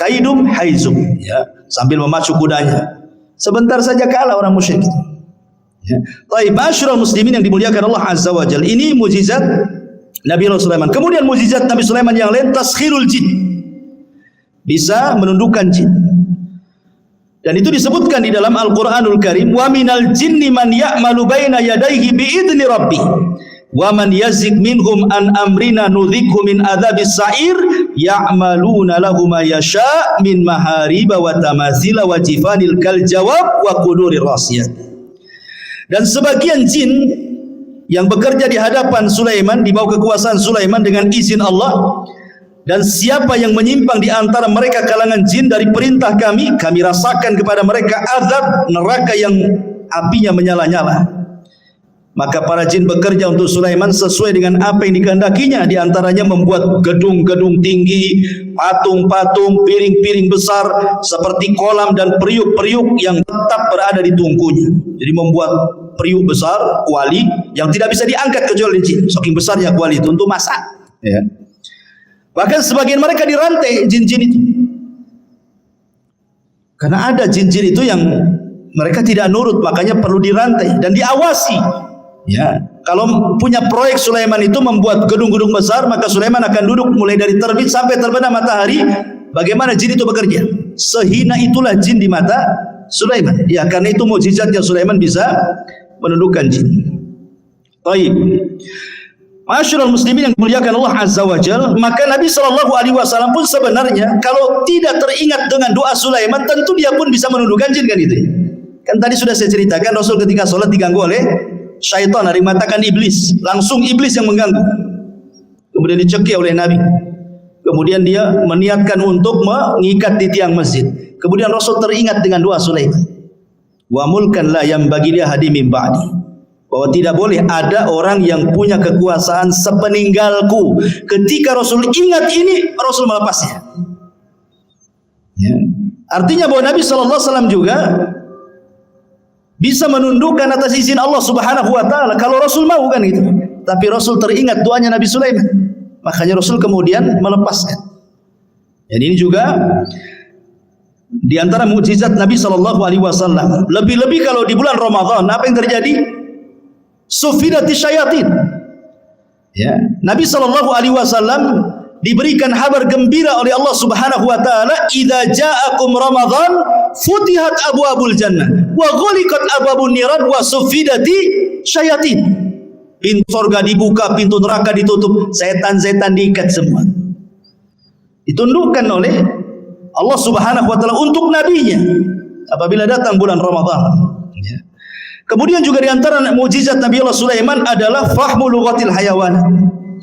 kaidum haizum, ya, sambil memacu kudanya. Sebentar saja kalah orang musyrik. Ya. Baik, masyarul muslimin yang dimuliakan Allah Azza wa Jalla. Ini mukjizat Nabi Sulaiman. Kemudian mukjizat Nabi Sulaiman yang lain, taskhirul jin. Bisa menundukkan jin. Dan itu disebutkan di dalam Al-Qur'anul Karim, wa minal jinni man ya'malu baina yadayhi bi'idni rabbih wa man yazik minhum an amrina nudhikhu min adzabis sa'ir ya'maluna lahu ma yasha' min mahariba wa tamathila wa jifanil kal jawab wa qudurir rasiyat. Dan sebagian jin yang bekerja di hadapan Sulaiman, di bawah kekuasaan Sulaiman dengan izin Allah, dan siapa yang menyimpang di antara mereka kalangan jin dari perintah kami, kami rasakan kepada mereka azab neraka yang apinya menyala-nyala. Maka para jin bekerja untuk Sulaiman sesuai dengan apa yang dikehendakinya. Di antaranya membuat gedung-gedung tinggi, patung-patung, piring-piring besar seperti kolam dan periuk-periuk yang tetap berada di tungkunya. Jadi membuat periuk besar, kuali yang tidak bisa diangkat kecuali jin. Saking besarnya kuali itu untuk masak. Ya. Bahkan sebagian mereka dirantai jin-jin itu. Karena ada jin-jin itu yang mereka tidak nurut, makanya perlu dirantai dan diawasi. Ya, kalau punya proyek Sulaiman itu membuat gedung-gedung besar, maka Sulaiman akan duduk mulai dari terbit sampai terbenam matahari. Bagaimana jin itu bekerja? Sehina itulah jin di mata Sulaiman. Ya, karena itu mukjizatnya Sulaiman bisa menundukkan jin. Baik. Masyarul muslimin yang dimuliakan Allah Azza wa Jalla, maka Nabi SAW pun sebenarnya kalau tidak teringat dengan doa Sulaiman, tentu dia pun bisa menundukkan jin, kan itu. Kan tadi sudah saya ceritakan, Rasul ketika sholat diganggu oleh syaitan, dari matakan iblis, langsung iblis yang mengganggu. Kemudian dicekik oleh Nabi. Kemudian dia meniatkan untuk mengikat di tiang masjid. Kemudian Rasul teringat dengan doa Sulaiman. Wa mulkan la yanbaghi li ahadin min ba'di. Bahwa tidak boleh ada orang yang punya kekuasaan sepeninggalku. Ketika Rasul ingat ini, Rasul melepasnya. Ya. Artinya bahwa Nabi SAW juga bisa menundukkan atas izin Allah Subhanahu wa Ta'ala kalau Rasul mau, kan gitu. Tapi Rasul teringat doanya Nabi Sulaiman, makanya Rasul kemudian melepaskan. Jadi ini juga di antara mukjizat Nabi SAW. Lebih-lebih kalau di bulan Ramadan, apa yang terjadi? Sufidati syayatin. Ya, Nabi SAW diberikan kabar gembira oleh Allah Subhanahu wa Ta'ala, idza ja'akum Ramadan futihat abwabul jannah wa ghuliqat abwabun niran wa sufidati syayatin. Pintu surga dibuka, pintu neraka ditutup, setan-setan diikat semua. Ditundukkan oleh Allah Subhanahu wa Ta'ala untuk nabinya apabila datang bulan Ramadan. Ya. Kemudian juga di antara mukjizat Nabi Allah Sulaiman adalah fahmu lughatil hayawan.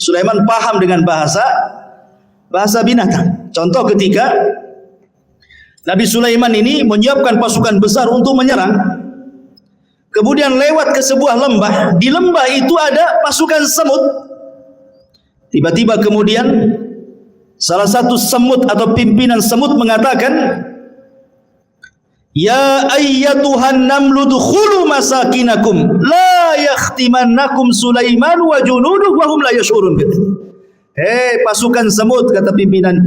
Sulaiman paham dengan bahasa binatang. Contoh ketika Nabi Sulaiman ini menyiapkan pasukan besar untuk menyerang, kemudian lewat ke sebuah lembah. Di lembah itu ada pasukan semut. Tiba-tiba kemudian salah satu semut atau pimpinan semut mengatakan, ya ayyatuhan namlu dukhulu masakinakum la yakhtimannakum Sulaiman wa junuduhu wa hum la yash'urun. Hei pasukan semut, kata pimpinan,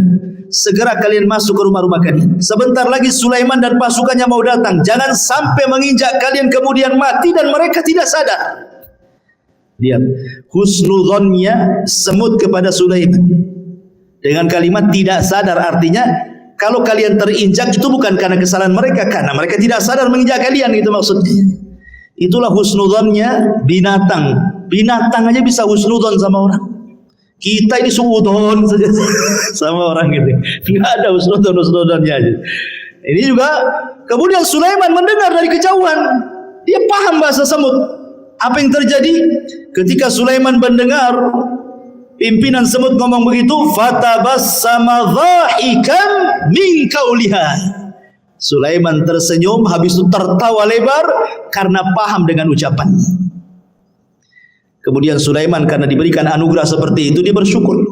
segera kalian masuk ke rumah-rumah kalian. Sebentar lagi Sulaiman dan pasukannya mau datang. Jangan sampai menginjak kalian kemudian mati dan mereka tidak sadar. Lihat husnudzonnya semut kepada Sulaiman dengan kalimat tidak sadar. Artinya kalau kalian terinjak itu bukan karena kesalahan mereka, karena mereka tidak sadar menginjak kalian, itu maksudnya. Itulah husnudzonnya binatang. Binatang aja bisa husnudzon sama orang. Kita ini suudzon saja sama orang gitu. Enggak ada husnudzonnya aja. Ini juga kemudian Sulaiman mendengar dari kejauhan. Dia paham bahasa semut. Apa yang terjadi? Ketika Sulaiman mendengar pimpinan semut ngomong begitu, fatabassama dhahikan min qauliha. Sulaiman tersenyum, habis itu tertawa lebar karena paham dengan ucapannya. Kemudian Sulaiman karena diberikan anugerah seperti itu, dia bersyukur.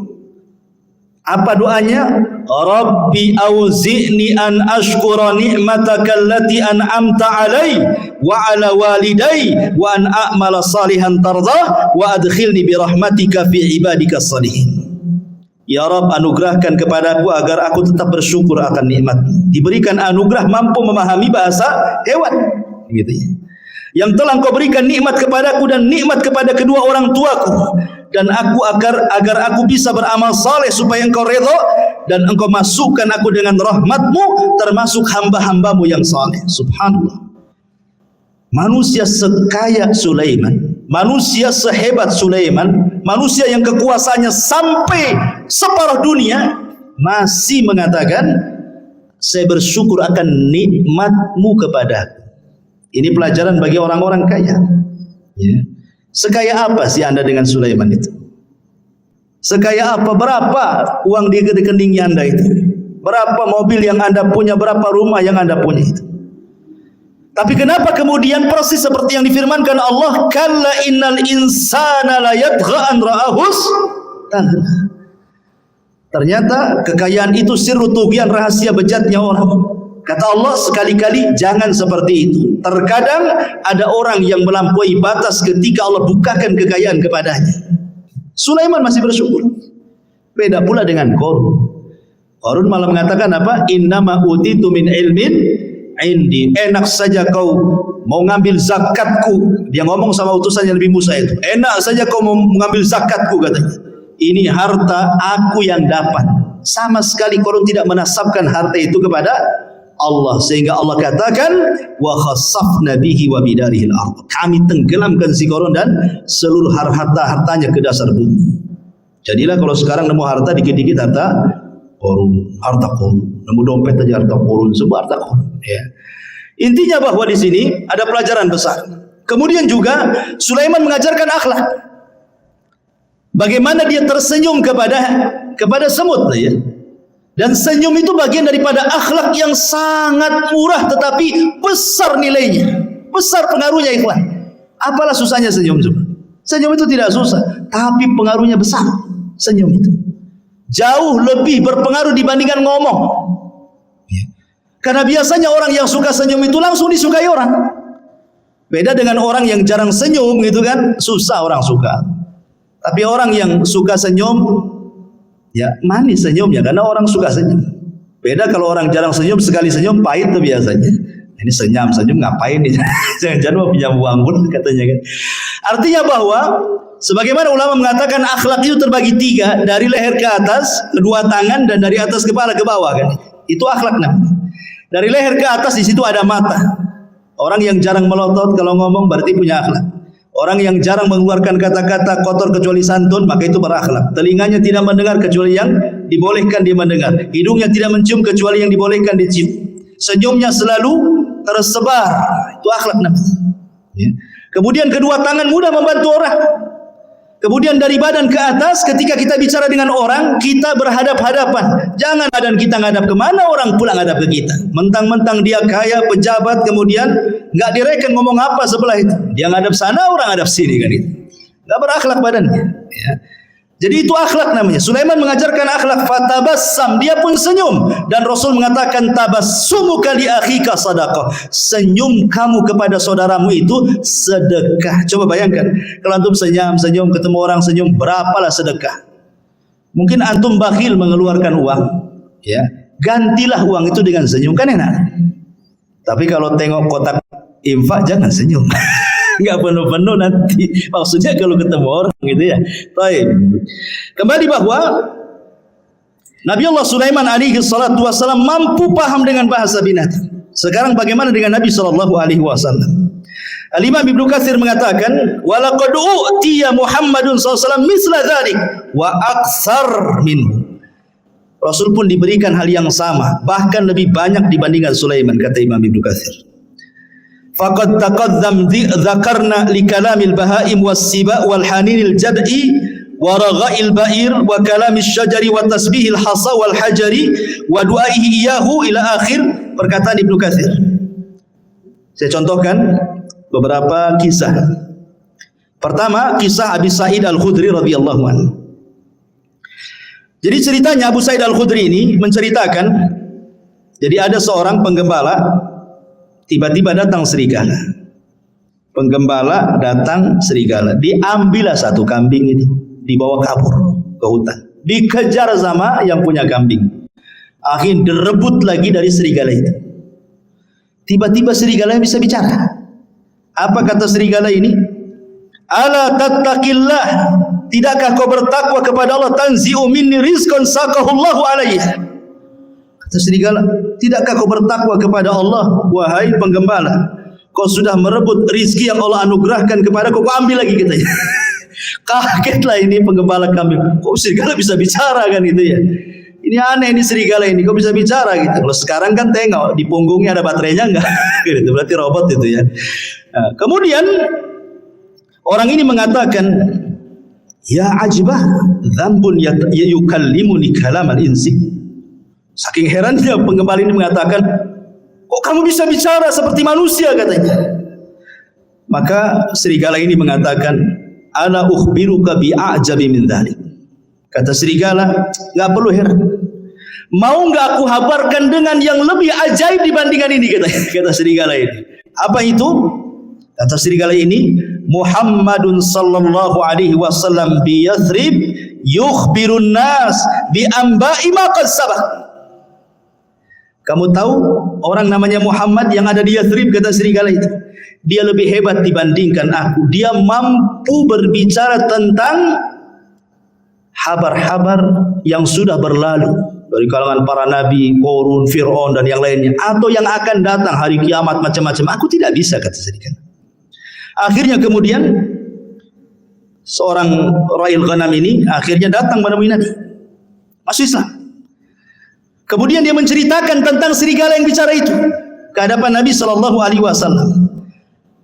Apa doanya? Rabbi auzi'ni an ashkura ni'mataka allati an'amta alai wa ala walidai wa an a'mala salihan tardah wa adkhilni bi rahmatika fi ibadika salihin. Ya Rabb, anugerahkan kepadaku agar aku tetap bersyukur akan nikmat-Mu. Diberikan anugerah mampu memahami bahasa hewan, gitu ya. Yang telah Engkau berikan nikmat kepadaku dan nikmat kepada kedua orang tuaku, dan aku agar aku bisa beramal saleh supaya Engkau redha dan Engkau masukkan aku dengan rahmat-Mu termasuk hamba-hamba-Mu yang saleh. Subhanallah. Manusia sekaya Sulaiman, manusia sehebat Sulaiman, manusia yang kekuasaannya sampai separuh dunia, masih mengatakan, saya bersyukur akan nikmat-Mu kepadaku. Ini pelajaran bagi orang-orang kaya. Ya. Sekaya apa sih Anda dengan Sulaiman itu? Sekaya apa? Berapa uang di rekeningnya Anda itu? Berapa mobil yang Anda punya? Berapa rumah yang Anda punya itu? Tapi kenapa kemudian persis seperti yang difirmankan Allah, kalla innal insana la yatgha an ra'ahus taghna. Ternyata kekayaan itu sirru tughyan, rahasia bejatnya orang. Kata Allah, sekali-kali jangan seperti itu. Terkadang ada orang yang melampaui batas ketika Allah bukakan kekayaan kepadanya. Sulaiman masih bersyukur. Beda pula dengan Qarun. Qarun malah mengatakan apa? Innama utitu min ilmin indi. Enak saja kau mau ngambil zakatku. Dia ngomong sama utusan yang lebih Musa itu. Enak saja kau mau mengambil zakatku, katanya. Ini harta aku yang dapat. Sama sekali Qarun tidak menasabkan harta itu kepada Allah, sehingga Allah katakan wa khassafna bihi wa bidarihil ardh. Kami tenggelamkan si Qarun dan seluruh harta-hartanya ke dasar bumi. Jadilah kalau sekarang nemu harta dikit-dikit harta Qarun, nemu dompet aja harta Qarun, semua harta Qarun, ya. Intinya bahwa di sini ada pelajaran besar. Kemudian juga Sulaiman mengajarkan akhlak. Bagaimana dia tersenyum kepada semut, ya. Dan senyum itu bagian daripada akhlak yang sangat murah tetapi besar nilainya, besar pengaruhnya, ikhwan. Apalah susahnya senyum coba? Senyum itu tidak susah, tapi pengaruhnya besar. Senyum itu jauh lebih berpengaruh dibandingkan ngomong. Karena biasanya orang yang suka senyum itu langsung disukai orang. Beda dengan orang yang jarang senyum, gitu kan, susah orang suka. Tapi orang yang suka senyum, ya manis senyumnya karena orang suka senyum. Beda kalau orang jarang senyum, sekali senyum pahit tuh biasanya. Ini senyum ngapain nih? Jangan-jangan mau pinjam uang pun katanya kan. Artinya bahwa sebagaimana ulama mengatakan akhlak itu terbagi tiga, dari leher ke atas, kedua tangan, dan dari atas kepala ke bawah kan. Itu akhlak namanya. Dari leher ke atas di situ ada mata. Orang yang jarang melotot kalau ngomong berarti punya akhlak. Orang yang jarang mengeluarkan kata-kata kotor kecuali santun, maka itu berakhlak. Telinganya tidak mendengar kecuali yang dibolehkan dia mendengar. Hidungnya tidak mencium kecuali yang dibolehkan dicium. Senyumnya selalu tersebar. Itu akhlak namanya. Ya. Kemudian kedua tangan mudah membantu orang. Kemudian dari badan ke atas, ketika kita bicara dengan orang, kita berhadap-hadapan. Jangan badan kita ngadap kemana, orang pula ngadap ke kita. Mentang-mentang dia kaya, pejabat, kemudian nggak direken ngomong apa sebelah itu. Dia ngadap sana, orang ngadap sini kan itu. Nggak berakhlak badannya. Ya. Jadi itu akhlak namanya. Sulaiman mengajarkan akhlak, fatabassam, dia pun senyum. Dan Rasul mengatakan tabassumuka li akhika sadaqah. Senyum kamu kepada saudaramu itu sedekah. Coba bayangkan, kalau antum senyum ketemu orang senyum, berapalah sedekah? Mungkin antum bakhil mengeluarkan uang, ya. Gantilah uang itu dengan senyum, kan enak. Tapi kalau tengok kotak infak jangan senyum. Enggak penuh-penuh nanti. Maksudnya kalau ketemu orang gitu ya. Baik. Kembali bahwa Nabi Allah Sulaiman alaihi salatu wasallam mampu paham dengan bahasa binatang. Sekarang bagaimana dengan Nabi sallallahu alaihi wasallam? Al-Imam Ibnu Katsir mengatakan, "Wa laqad u'tiya Muhammadun sallallahu alaihi wasallam misla dzalik wa aktsar minhu." Rasul pun diberikan hal yang sama, bahkan lebih banyak dibandingkan Sulaiman, kata Imam Ibnu Katsir. Faqad taqaddam dzakarna li kalamil bahaim was siba wal haninil jad'i wa ragha'il ba'ir wa kalamil syajari wa tasbihil hasa wal hajari wa du'aihi iyahu ila akhir perkataan Ibnu Katsir. Saya contohkan beberapa kisah. Pertama, kisah Abi Sa'id Al-Khudri radhiyallahu anhu. Jadi ceritanya Abu Sa'id Al-Khudri ini menceritakan, jadi ada seorang penggembala, tiba-tiba datang serigala. Penggembala datang serigala, diambillah satu kambing itu, dibawa kabur ke hutan. dikejar sama yang punya kambing. Akhirnya direbut lagi dari serigala itu. Tiba-tiba serigala bisa bicara. Apa kata serigala ini? Ala tattaqillah, tidakkah kau bertakwa kepada Allah? Tanzi'u minni rizqan saqahullahu alayya. Kata serigala, tidakkah kau bertakwa kepada Allah, wahai penggembala? Kau sudah merebut rizki yang Allah anugerahkan kepada kau ambil lagi, katanya. Kagetlah ini penggembala kambing. Kok serigala bisa bicara kan itu ya? Ini aneh ini serigala ini, kok bisa bicara gitu. Kalau sekarang kan tengok di punggungnya ada baterainya enggak? Gitu, berarti robot itu ya. Nah, kemudian orang ini mengatakan, ya ajibah, dzambun yukallimuni kalamal insi. Saking herannya penggembala ini mengatakan, kok kamu bisa bicara seperti manusia, katanya. Maka serigala ini mengatakan, ana ukhbiruka bi'ajabi min dzalik. Kata serigala, enggak perlu heran. Mau enggak aku habarkan dengan yang lebih ajaib dibandingkan ini, kata serigala ini. Apa itu? Kata serigala ini, Muhammadun sallallahu alaihi wasallam bi Yathrib yukhbirun nas bi amba'i ma qad sabaq. Kamu tahu orang namanya Muhammad yang ada di Yathrib, kata serigala itu. Dia lebih hebat dibandingkan aku. Dia mampu berbicara tentang habar-habar yang sudah berlalu dari kalangan para nabi, Qarun, Fir'aun dan yang lainnya, atau yang akan datang hari kiamat macam-macam. Aku tidak bisa, kata serigala. Akhirnya kemudian seorang ra'il ghanam ini akhirnya datang menemui Nabi, masuk Islam. Kemudian dia menceritakan tentang serigala yang bicara itu ke hadapan Nabi SAW.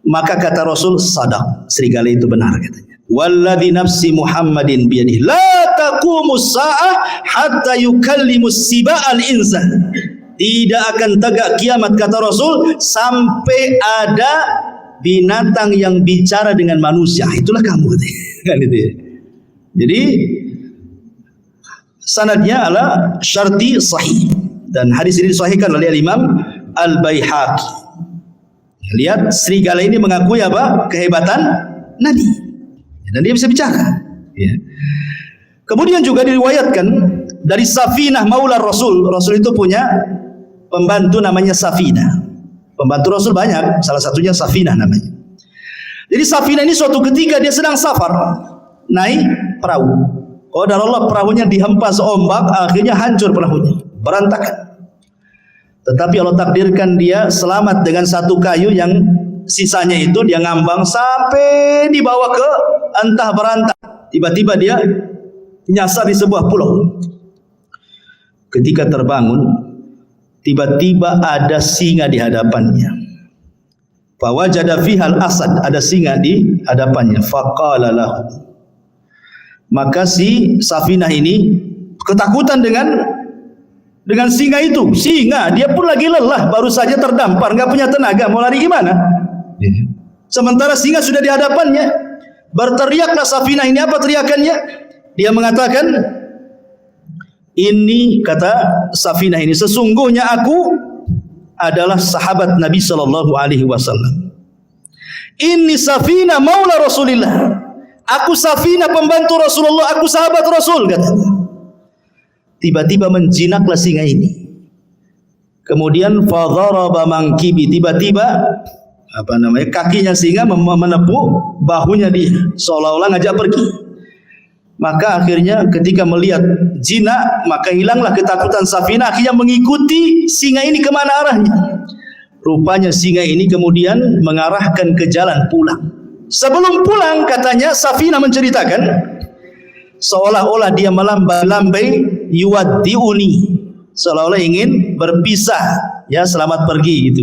Maka kata Rasul, sadaq, serigala itu benar, katanya. Walladzi nafsi Muhammadin biyadihi la taqumus sa'ah hatta yukallimus siba'al insan. Tidak akan tegak kiamat, kata Rasul, sampai ada binatang yang bicara dengan manusia. Itulah kamu, kan itu ya. Jadi sanadnya adalah syarti sahih, dan hadis ini disahihkan oleh Imam Al-Baihaqi. Lihat, serigala ini mengakui apa? Kehebatan Nabi, dan dia bisa bicara ya. Kemudian juga diriwayatkan dari Safinah maula Rasul. Rasul itu punya pembantu namanya Safinah. Pembantu Rasul banyak, salah satunya Safinah namanya. Jadi Safinah ini suatu ketika dia sedang safar, naik perahu. Qadar Allah, perahunya dihempas ombak, akhirnya hancur perahunya, berantakan. Tetapi Allah takdirkan dia selamat dengan satu kayu yang sisanya itu dia ngambang sampai dibawa ke entah berantah. Tiba-tiba dia nyasar di sebuah pulau. Ketika terbangun, tiba-tiba ada singa di hadapannya. Fawajada fihal asad, ada singa di hadapannya. Faqala lahu. Maka si Safinah ini ketakutan dengan singa itu. Singa, dia pun lagi lelah, baru saja terdampar, nggak punya tenaga, mau lari gimana? Sementara singa sudah di hadapannya. Berteriaklah Safinah ini, apa teriakannya? Dia mengatakan, ini, kata Safinah ini, sesungguhnya aku adalah sahabat Nabi sallallahu alaihi wasallam. Ini Safinah maula Rasulillah. Aku Safinah pembantu Rasulullah, aku sahabat Rasul, katanya. Tiba-tiba menjinaklah singa ini. Kemudian fadharaba mankibi, tiba-tiba kakinya singa menepuk bahunya dia, seolah-olah ngajak pergi. Maka akhirnya ketika melihat jinak, maka hilanglah ketakutan Safinah, akhirnya mengikuti singa ini kemana arahnya. Rupanya singa ini kemudian mengarahkan ke jalan pulang. Sebelum pulang, katanya Safinah menceritakan, seolah-olah dia melambai-lambai, yuwaddi'uni, seolah-olah ingin berpisah, ya, selamat pergi gitu.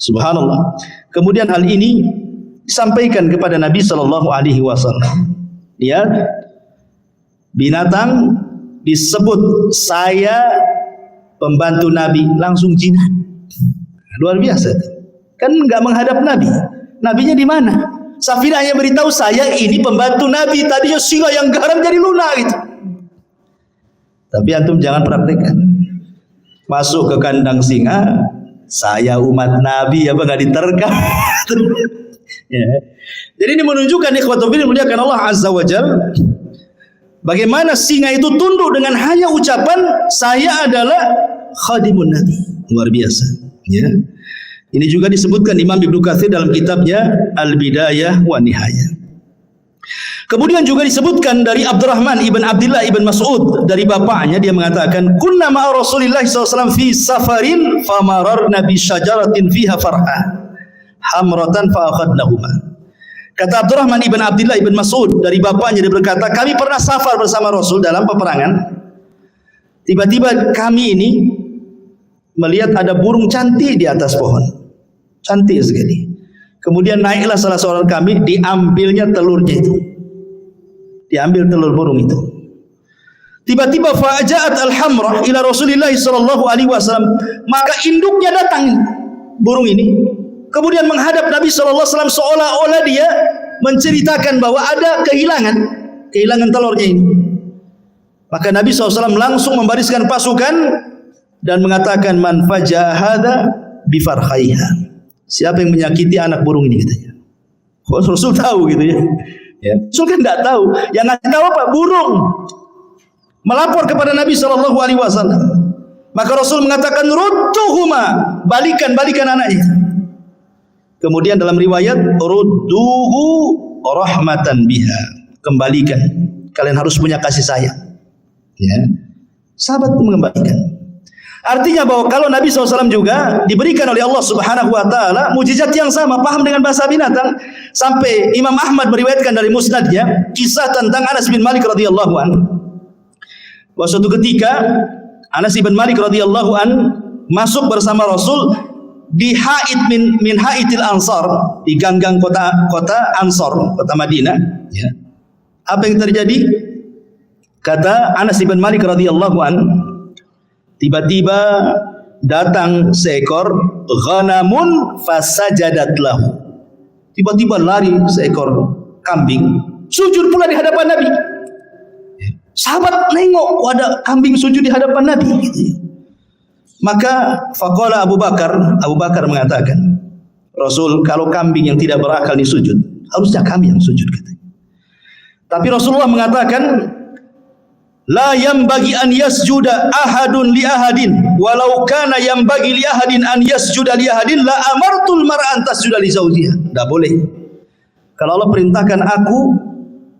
Subhanallah. Kemudian hal ini disampaikan kepada Nabi sallallahu alaihi wasallam. Ya, binatang disebut saya pembantu Nabi, langsung jinak. Luar biasa. Kan enggak menghadap Nabi. Nabinya di mana? Safinah hanya beritahu, saya ini pembantu Nabi, tadinya singa yang garang jadi lunak gitu. Tapi antum jangan praktekkan. Masuk ke kandang singa, saya umat Nabi, apa nggak diterkam? Ya. Jadi ini menunjukkan ikhwatul fillah dimuliakan Allah Azza wa Jalla, Bagaimana singa itu tunduk dengan hanya ucapan saya adalah khadimun Nabi. Luar biasa. Ya. Ini juga disebutkan Imam Ibnu Katsir dalam kitabnya Al-Bidayah wa Nihayah. Kemudian juga disebutkan dari Abdurrahman ibn Abdullah ibn Mas'ud dari bapaknya, dia mengatakan kunna ma'a Rasulillah SAW fi safarin famararna bi syajaratin fiha farha hamratan fa akhadnahuma. Kata Abdurrahman ibn Abdullah ibn Mas'ud dari bapaknya, dia berkata kami pernah safar bersama Rasul dalam peperangan. Tiba-tiba kami ini melihat ada burung cantik di atas pohon, cantik sekali. Kemudian naiklah salah seorang kami, diambilnya telurnya itu, diambil telur burung itu. Tiba-tiba fa'aja'at al-hamrah ila Rasulillah sallallahu alaihi wasallam, maka induknya datang burung ini, kemudian menghadap Nabi sallallahu alaihi wasallam seolah-olah dia menceritakan bahwa ada kehilangan telurnya ini. Maka Nabi SAW langsung membariskan pasukan dan mengatakan man faja'a hadza bi farhaiha. Siapa yang menyakiti anak burung ini, katanya. Rasul tahu gitu ya. Ya. Rasul kan tidak tahu. Yang ngasih tahu apa? Burung. Melapor kepada Nabi sallallahu alaihi wasallam. Maka Rasul mengatakan rudduhuma, balikan anaknya. Kemudian dalam riwayat rudduhu rahmatan biha, kembalikan. Kalian harus punya kasih sayang. Ya. Sahabat mengembalikan. Artinya bahwa kalau Nabi SAW juga diberikan oleh Allah Subhanahu wa taala mukjizat yang sama, paham dengan bahasa binatang, sampai Imam Ahmad meriwayatkan dari musnadnya kisah tentang Anas bin Malik radhiyallahu anhu. Bahwa suatu ketika Anas bin Malik radhiyallahu anhu masuk bersama Rasul di haid min haidil Ansar, di ganggang kota Ansar, kota Madinah, ya. Apa yang terjadi? Kata Anas bin Malik radhiyallahu anhu, tiba-tiba datang seekor ghanamun fasajadat lahu. Tiba-tiba lari seekor kambing, sujud pula di hadapan Nabi. Sahabat nengok, ada kambing sujud di hadapan Nabi. Maka faqala Abu Bakar mengatakan, Rasul, kalau kambing yang tidak berakal ini sujud, harusnya kami yang sujud, katanya. Tapi Rasulullah mengatakan, la yanbaghi an yasjuda ahadun li ahadin walau kana yanbaghi li ahadin an yasjuda li ahadin la amartul mar'an tasjuda li zawjiha. Tidak boleh. Kalau Allah perintahkan aku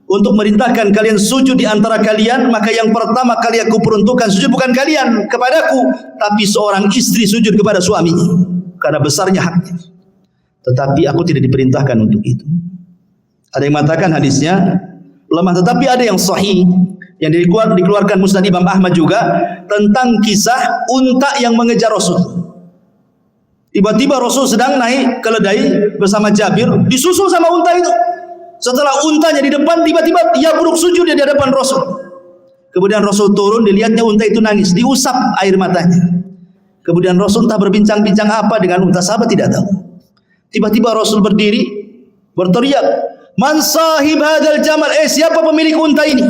untuk merintahkan kalian sujud di antara kalian, maka yang pertama kali aku peruntukkan sujud bukan kalian kepadaku, tapi seorang istri sujud kepada suaminya karena besarnya haknya. Tetapi aku tidak diperintahkan untuk itu. Ada yang mengatakan hadisnya lemah, tetapi ada yang sahih yang dikeluarkan Musnad Imam Ahmad juga tentang kisah unta yang mengejar Rasul. Tiba-tiba Rasul sedang naik keledai bersama Jabir, disusul sama unta itu. Setelah untanya di depan, tiba-tiba ia buruk sujud di hadapan Rasul. Kemudian Rasul turun, dilihatnya unta itu nangis, diusap air matanya. Kemudian Rasul entah berbincang-bincang apa dengan unta, sahabat tidak tahu. Tiba-tiba Rasul berdiri, berteriak, man sahib hadzal jamal, siapa pemilik unta ini?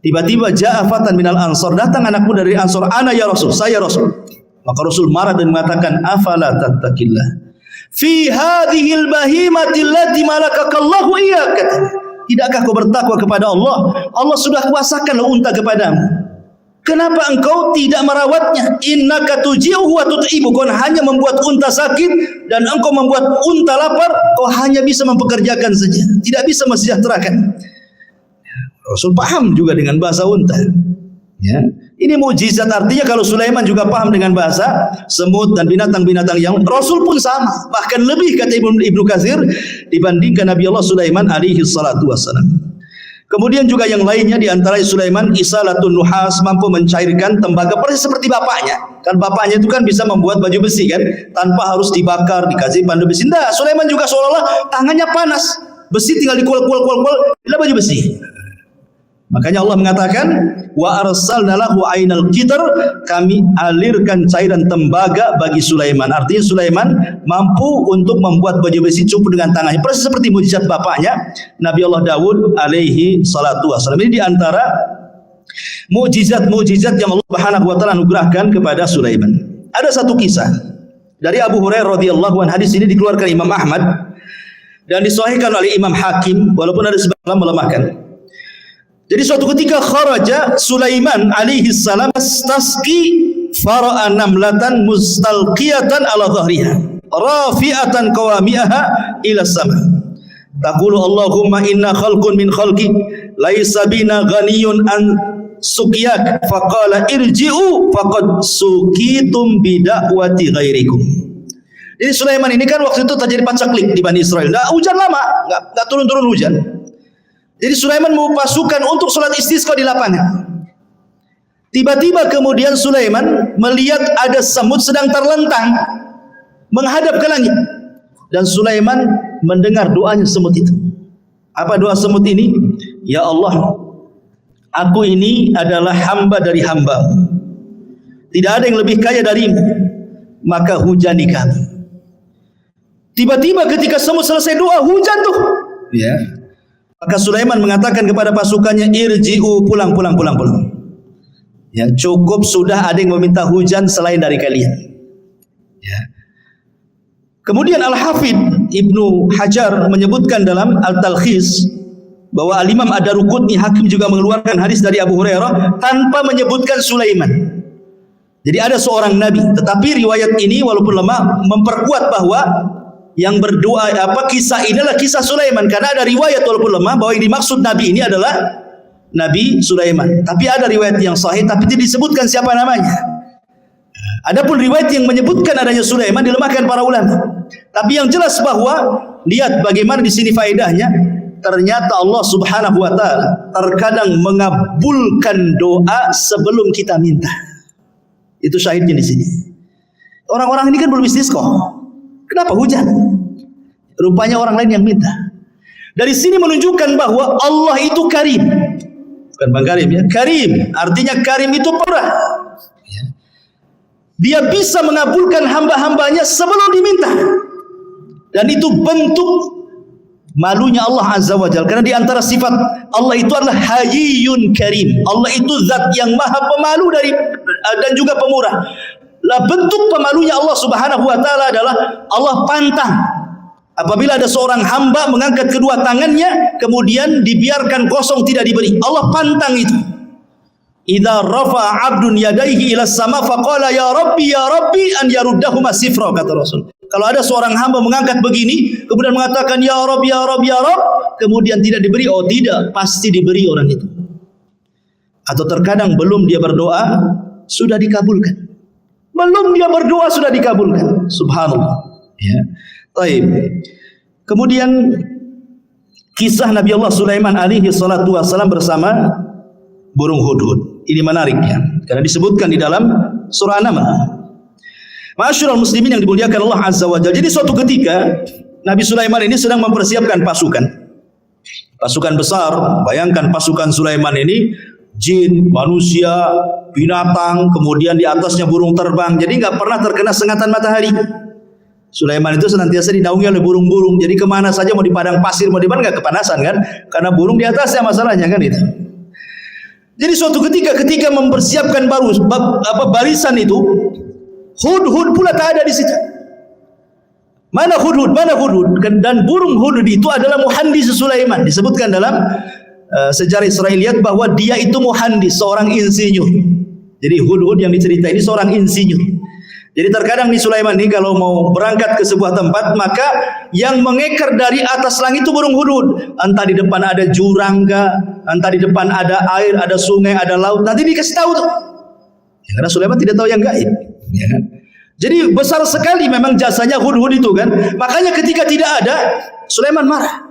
Tiba-tiba ja'a fatan minal ansar, datang anak muda dari Ansar, ana ya Rasul, saya Rasul. Maka Rasul marah dan mengatakan, afala tattaqillah fi hadhil bahimati allati malakakallahu iyyak. Tidakkah kau bertakwa kepada Allah? Allah sudah kuasakan unta kepadamu. Kenapa engkau tidak merawatnya? Innaka tuji'uhu wa tut'ibu. Kau hanya membuat unta sakit dan engkau membuat unta lapar. Kau hanya bisa mempekerjakan saja, tidak bisa mensejahterakan. Rasul paham juga dengan bahasa unta. Ya. Ini mukjizat, artinya kalau Sulaiman juga paham dengan bahasa semut dan binatang-binatang yang Rasul pun sama, bahkan lebih, kata Ibnu Katsir, dibandingkan Nabi Allah Sulaiman alaihi salatu wassalam. Kemudian juga yang lainnya di antara Sulaiman isalatun nuhas, mampu mencairkan tembaga persis seperti bapaknya. Kan bapaknya itu kan bisa membuat baju besi kan, tanpa harus dibakar, dikasih pandu besi. Nah, Sulaiman juga seolah-olah tangannya panas, besi tinggal dikual-kual, adalah baju besi. Makanya Allah mengatakan wa arsalna lahu ainal qitr, kami alirkan cairan tembaga bagi Sulaiman. Artinya Sulaiman mampu untuk membuat baju besi cukup dengan tangannya, persis seperti mukjizat bapaknya Nabi Allah Daud alaihi salatu wasallam. Ini di antara mukjizat-mukjizat yang Allah Subhanahu wa taala anugerahkan kepada Sulaiman. Ada satu kisah dari Abu Hurairah radhiyallahu anhu, hadis ini dikeluarkan Imam Ahmad dan disahihkan oleh Imam Hakim, walaupun ada sebagian melemahkan. Jadi suatu ketika kharaja Sulaiman alaihi salam tasqi fara'a namlatan mustalqiyatan ala dhahriha rafi'atan qawami'aha ila sama. Taqulu Allahumma inna khalqun min khalqi laisa bina ghaniyun an suqiyak faqala irji'u faqad suqitum bida'wati ghairikum. Jadi Sulaiman ini kan waktu itu terjadi pacaklik di Bani Israel. Nah, hujan lama, enggak turun-turun hujan. Jadi Sulaiman mau pasukan untuk sholat istisqa di lapangan. Tiba-tiba kemudian Sulaiman melihat ada semut sedang terlentang menghadap ke langit. Dan Sulaiman mendengar doanya semut itu. Apa doa semut ini? Ya Allah, aku ini adalah hamba dari hamba-Mu. Tidak ada yang lebih kaya darimu, maka hujani kami. Tiba-tiba ketika semut selesai doa, hujan tuh. Ya. Maka Sulaiman mengatakan kepada pasukannya, irji'u, pulang. Ya, cukup sudah, ada yang meminta hujan selain dari kalian. Ya. Kemudian Al-Hafidh Ibnu Hajar menyebutkan dalam Al-Talkhis bahwa Al-Imam Ad-Daruqutni Hakim juga mengeluarkan hadis dari Abu Hurairah tanpa menyebutkan Sulaiman. Jadi ada seorang nabi, tetapi riwayat ini walaupun lemah memperkuat bahwa yang berdoa kisah ini adalah kisah Sulaiman, karena ada riwayat walaupun lemah bahwa yang dimaksud nabi ini adalah Nabi Sulaiman. Tapi ada riwayat yang sahih tapi tidak disebutkan siapa namanya. Adapun riwayat yang menyebutkan adanya Sulaiman dilemahkan para ulama. Tapi yang jelas bahwa lihat bagaimana di sini faedahnya, ternyata Allah Subhanahu wa taala terkadang mengabulkan doa sebelum kita minta. Itu syahidnya di sini. Orang-orang ini kan belum istisqa. Kenapa hujan? Rupanya orang lain yang minta. Dari sini menunjukkan bahwa Allah itu karim. Bukan Bang Karim ya, karim. Artinya karim itu pemurah. Dia bisa mengabulkan hamba-hambanya sebelum diminta. Dan itu bentuk malunya Allah Azza wa Jalla. Karena di antara sifat Allah itu adalah Hayyun Karim. Allah itu zat yang maha pemalu dan juga pemurah. Lah bentuk pemalunya Allah Subhanahu wa taala adalah Allah pantang apabila ada seorang hamba mengangkat kedua tangannya kemudian dibiarkan kosong tidak diberi. Allah pantang itu. Idza rafa'a 'abdun yadayhi ila sama faqala ya rabbi an yaruddahuma sifra, kata Rasul. Kalau ada seorang hamba mengangkat begini kemudian mengatakan ya Rabb, kemudian tidak diberi, oh tidak, pasti diberi orang itu. Atau terkadang belum dia berdoa sudah dikabulkan. Belum dia berdoa sudah dikabulkan. Subhanallah. Ya. Baik. Kemudian kisah Nabi Allah Sulaiman alaihi salatu wasallam bersama burung hudhud. Ini menariknya karena disebutkan di dalam surah An-Naml. Ma'asyiral muslimin yang dimuliakan Allah Azza wa Jalla. Jadi suatu ketika Nabi Sulaiman ini sedang mempersiapkan pasukan. Pasukan besar. Bayangkan pasukan Sulaiman ini jin, manusia, binatang, kemudian di atasnya burung terbang. Jadi enggak pernah terkena sengatan matahari. Sulaiman itu senantiasa dinaungi oleh burung-burung. Jadi kemana saja, mau di padang pasir, mau di mana enggak kepanasan kan? Karena burung di atasnya masalahnya kan itu. Jadi suatu ketika mempersiapkan barisan itu, hudhud pula tak ada di situ. Mana hudhud? Dan burung hudhud itu adalah muhandis Sulaiman. Disebutkan dalam sejarah Israiliyat bahwa dia itu muhandis, seorang insinyur. Jadi hudhud yang diceritai ini seorang insinyur. Jadi terkadang di Sulaiman ini kalau mau berangkat ke sebuah tempat, maka yang mengeker dari atas langit itu burung hudhud. Entah di depan ada jurang kah, entah di depan ada air, ada sungai, ada laut. Nanti dikasih tahu tuh. Ya, karena Sulaiman tidak tahu yang gaib. Ya kan? Jadi besar sekali memang jasanya hudhud itu kan. Makanya ketika tidak ada, Sulaiman marah.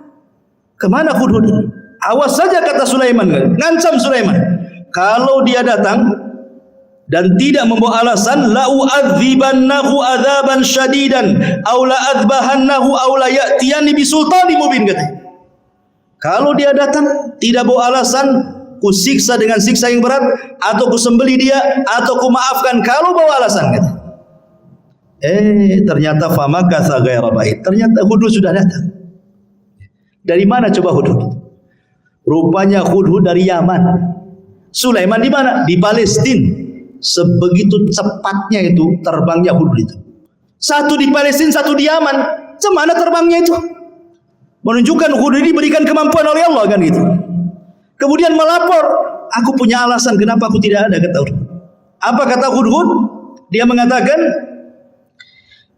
Kemana hudhud ini? Awas saja kata Sulaiman. Ngancam Sulaiman. Kalau dia datang dan tidak membawa alasan, la u'adzibannahu adzaban syadidan aw la adzbahannahu aw la ya'tiyani bisultanin mubin, katanya. Kalau dia datang tidak bawa alasan, ku siksa dengan siksa yang berat, atau ku sembelih dia, atau ku maafkan kalau bawa alasan, katanya. Ternyata famakatha ghaira ba'id. Ternyata hudhud sudah datang. Dari mana coba hudhud? Rupanya hudhud dari Yaman. Sulaiman di mana? Di Palestina. Sebegitu cepatnya itu terbangnya hudhud itu. Satu di Palestina, satu di Yaman. Cemana terbangnya itu? Menunjukkan hudhud ini diberikan kemampuan oleh Allah kan gitu. Kemudian melapor, aku punya alasan kenapa aku tidak ada, kata Hudhud. Apa kata Hudhud? Dia mengatakan,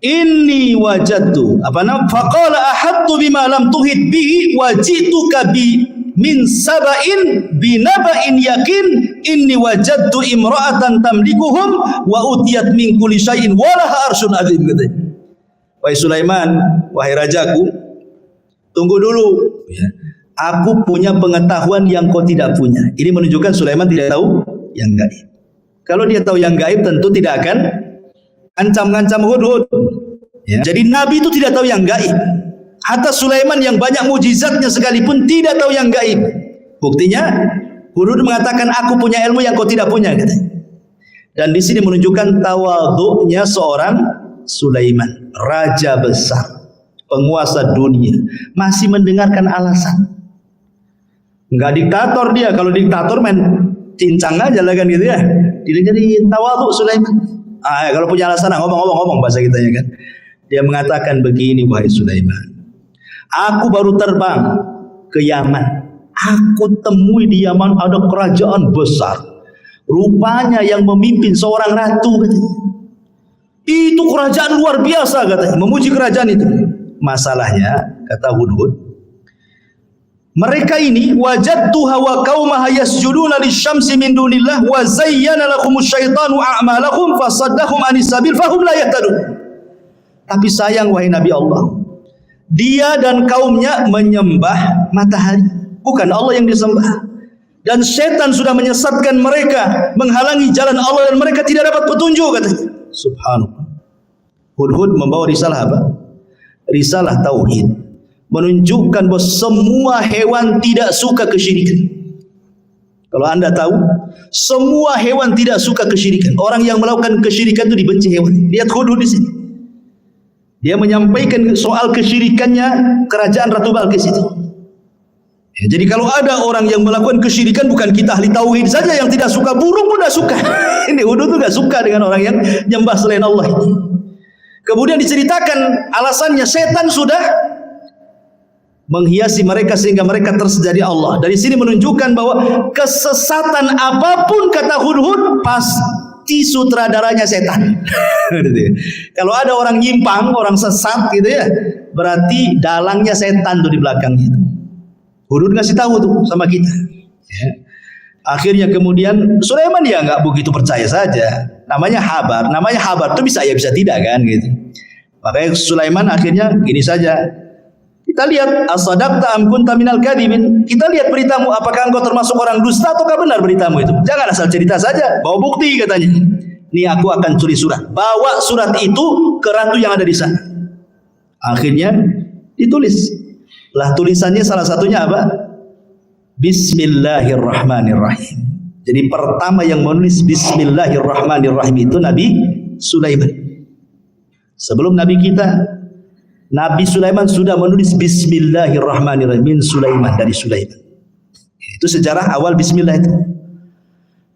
inni wajadtu faqala ahattu bima lam tuhit bihi wajituka bi min saba'in binaba'in yakin inni wajadtu imra'atan tamlikuhum wa utiyat min kulli syai'in wa laha arsyun azim. Wahai Sulaiman, wahai rajaku, tunggu dulu ya. Aku punya pengetahuan yang kau tidak punya. Ini menunjukkan Sulaiman tidak tahu yang gaib. Kalau dia tahu yang gaib, tentu tidak akan ancam-ancam Hudhud. Ya. Jadi Nabi itu tidak tahu yang gaib. Hatta Sulaiman yang banyak mujizatnya sekalipun tidak tahu yang gaib. Buktinya Hudhud mengatakan, aku punya ilmu yang kau tidak punya, katanya. Dan di sini menunjukkan tawadhu'nya seorang Sulaiman, raja besar, penguasa dunia, masih mendengarkan alasan. Enggak diktator dia. Kalau diktator main cincang aja lah kan gitu ya. Dia jadi tawadhu Sulaiman. Kalau punya alasan ngomong bahasa kita ya kan. Dia mengatakan begini, wahai Sulaiman, aku baru terbang ke Yaman. Aku temui di Yaman ada kerajaan besar. Rupanya yang memimpin seorang ratu, katanya. Itu kerajaan luar biasa, katanya. Memuji kerajaan itu. Masalahnya, kata Hudhud, mereka ini wajadtuha wa qaumaha yasjuduna lisyamsi min dunillah wa zayyana lahumus syaitanu a'malahum fasaddahum anis sabil fahum la yahtadun. Tapi sayang, wahai Nabi Allah, dia dan kaumnya menyembah matahari, bukan Allah yang disembah. Dan setan sudah menyesatkan mereka, menghalangi jalan Allah, dan mereka tidak dapat petunjuk, katanya. Subhanallah. Hudhud membawa risalah apa? Risalah tauhid, menunjukkan bahwa semua hewan tidak suka kesyirikan. Kalau Anda tahu, semua hewan tidak suka kesyirikan. Orang yang melakukan kesyirikan itu dibenci hewan. Lihat Hudhud di sini. Dia menyampaikan soal kesyirikannya kerajaan Ratu Balqis itu. Ya, jadi kalau ada orang yang melakukan kesyirikan, bukan kita ahli tauhid saja yang tidak suka, burung pun tidak suka. Ini Hudhud itu tidak suka dengan orang yang nyembah selain Allah itu. Kemudian diceritakan alasannya, setan sudah menghiasi mereka sehingga mereka tersedari Allah. Dari sini menunjukkan bahwa kesesatan apapun, kata Hudhud, pasti sutradaranya setan. Kalau ada orang nyimpang, orang sesat gitu ya, berarti dalangnya setan tuh di belakangnya itu. Hudhud ngasih tahu tuh sama kita. Ya. Akhirnya kemudian Sulaiman ya nggak begitu percaya saja. Namanya habar tuh bisa ya bisa tidak kan gitu. Makanya Sulaiman akhirnya gini saja. Kita lihat as-sadaqta am kunta minal kadhibin. Kita lihat beritamu, apakah engkau termasuk orang dusta ataukah benar beritamu itu? Jangan asal cerita saja, bawa bukti, katanya. Ini aku akan curi surat. Bawa surat itu ke ratu yang ada di sana. Akhirnya ditulis. Lah tulisannya salah satunya apa? Bismillahirrahmanirrahim. Jadi pertama yang menulis Bismillahirrahmanirrahim itu Nabi Sulaiman. Sebelum Nabi kita, Nabi Sulaiman sudah menulis Bismillahirrahmanirrahim min Sulaiman, dari Sulaiman. Itu sejarah awal Bismillah itu.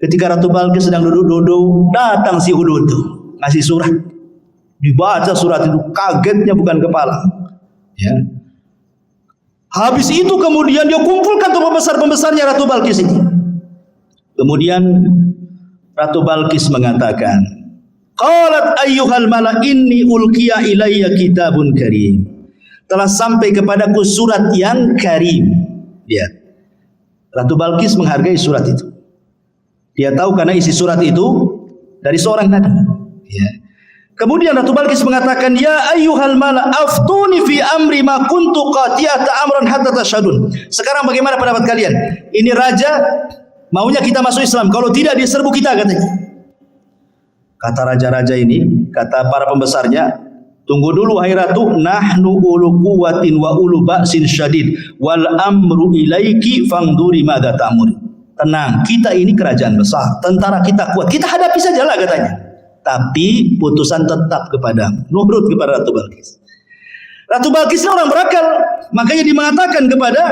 Ketika Ratu Balqis sedang duduk-duduk, datang si Hudhud itu ngasih surat. Dibaca surat itu, kagetnya bukan kepala. Ya. Habis itu kemudian dia kumpulkan tuh pembesar-pembesarnya Ratu Balqis ini. Kemudian Ratu Balqis mengatakan, qalat ayyuhal mala inni ulqiya ilayya kitabun karim. Telah sampai kepadaku surat yang karim. Lihat. Ratu Balqis menghargai surat itu. Dia tahu karena isi surat itu dari seorang nabi. Ya. Kemudian Ratu Balqis mengatakan, ya ayyuhal mala aftuni fi amri ma kuntu qatiyata amran hatta tashhadun. Sekarang bagaimana pendapat kalian? Ini raja maunya kita masuk Islam, kalau tidak dia serbu kita, katanya. Kata raja-raja ini, kata para pembesarnya, tunggu dulu wahai ratu, nahnu ulu quwwatin wa ulu ba'sin syadid wal amru ilaiki fangduri madza ta'muri. Tenang, kita ini kerajaan besar, tentara kita kuat, kita hadapi sajalah, katanya. Tapi putusan tetap kepadamu, nurut kepada Ratu Balqis. Ratu Balqis orang berakal, makanya dia mengatakan kepada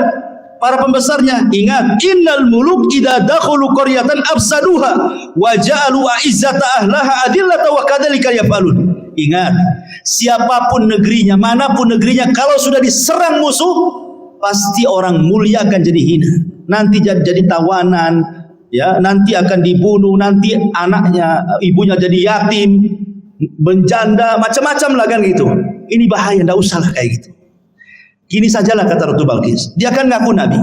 para pembesarnya, ingat, innal muluk idza dakhulu qaryatan afsaduha wa ja'alu a'izzata ahlaha adillata wa kadzalika yaf'alun. Ingat, siapapun negerinya, manapun negerinya, kalau sudah diserang musuh, pasti orang mulia akan jadi hina. nanti jadi tawanan, ya, nanti akan dibunuh, nanti anaknya, ibunya jadi yatim, menjanda, macam-macam lah kan gitu. Ini bahaya, tidak usah lah kayak gitu. Gini sajalah kata Ratu Balqis, dia akan ngaku nabi.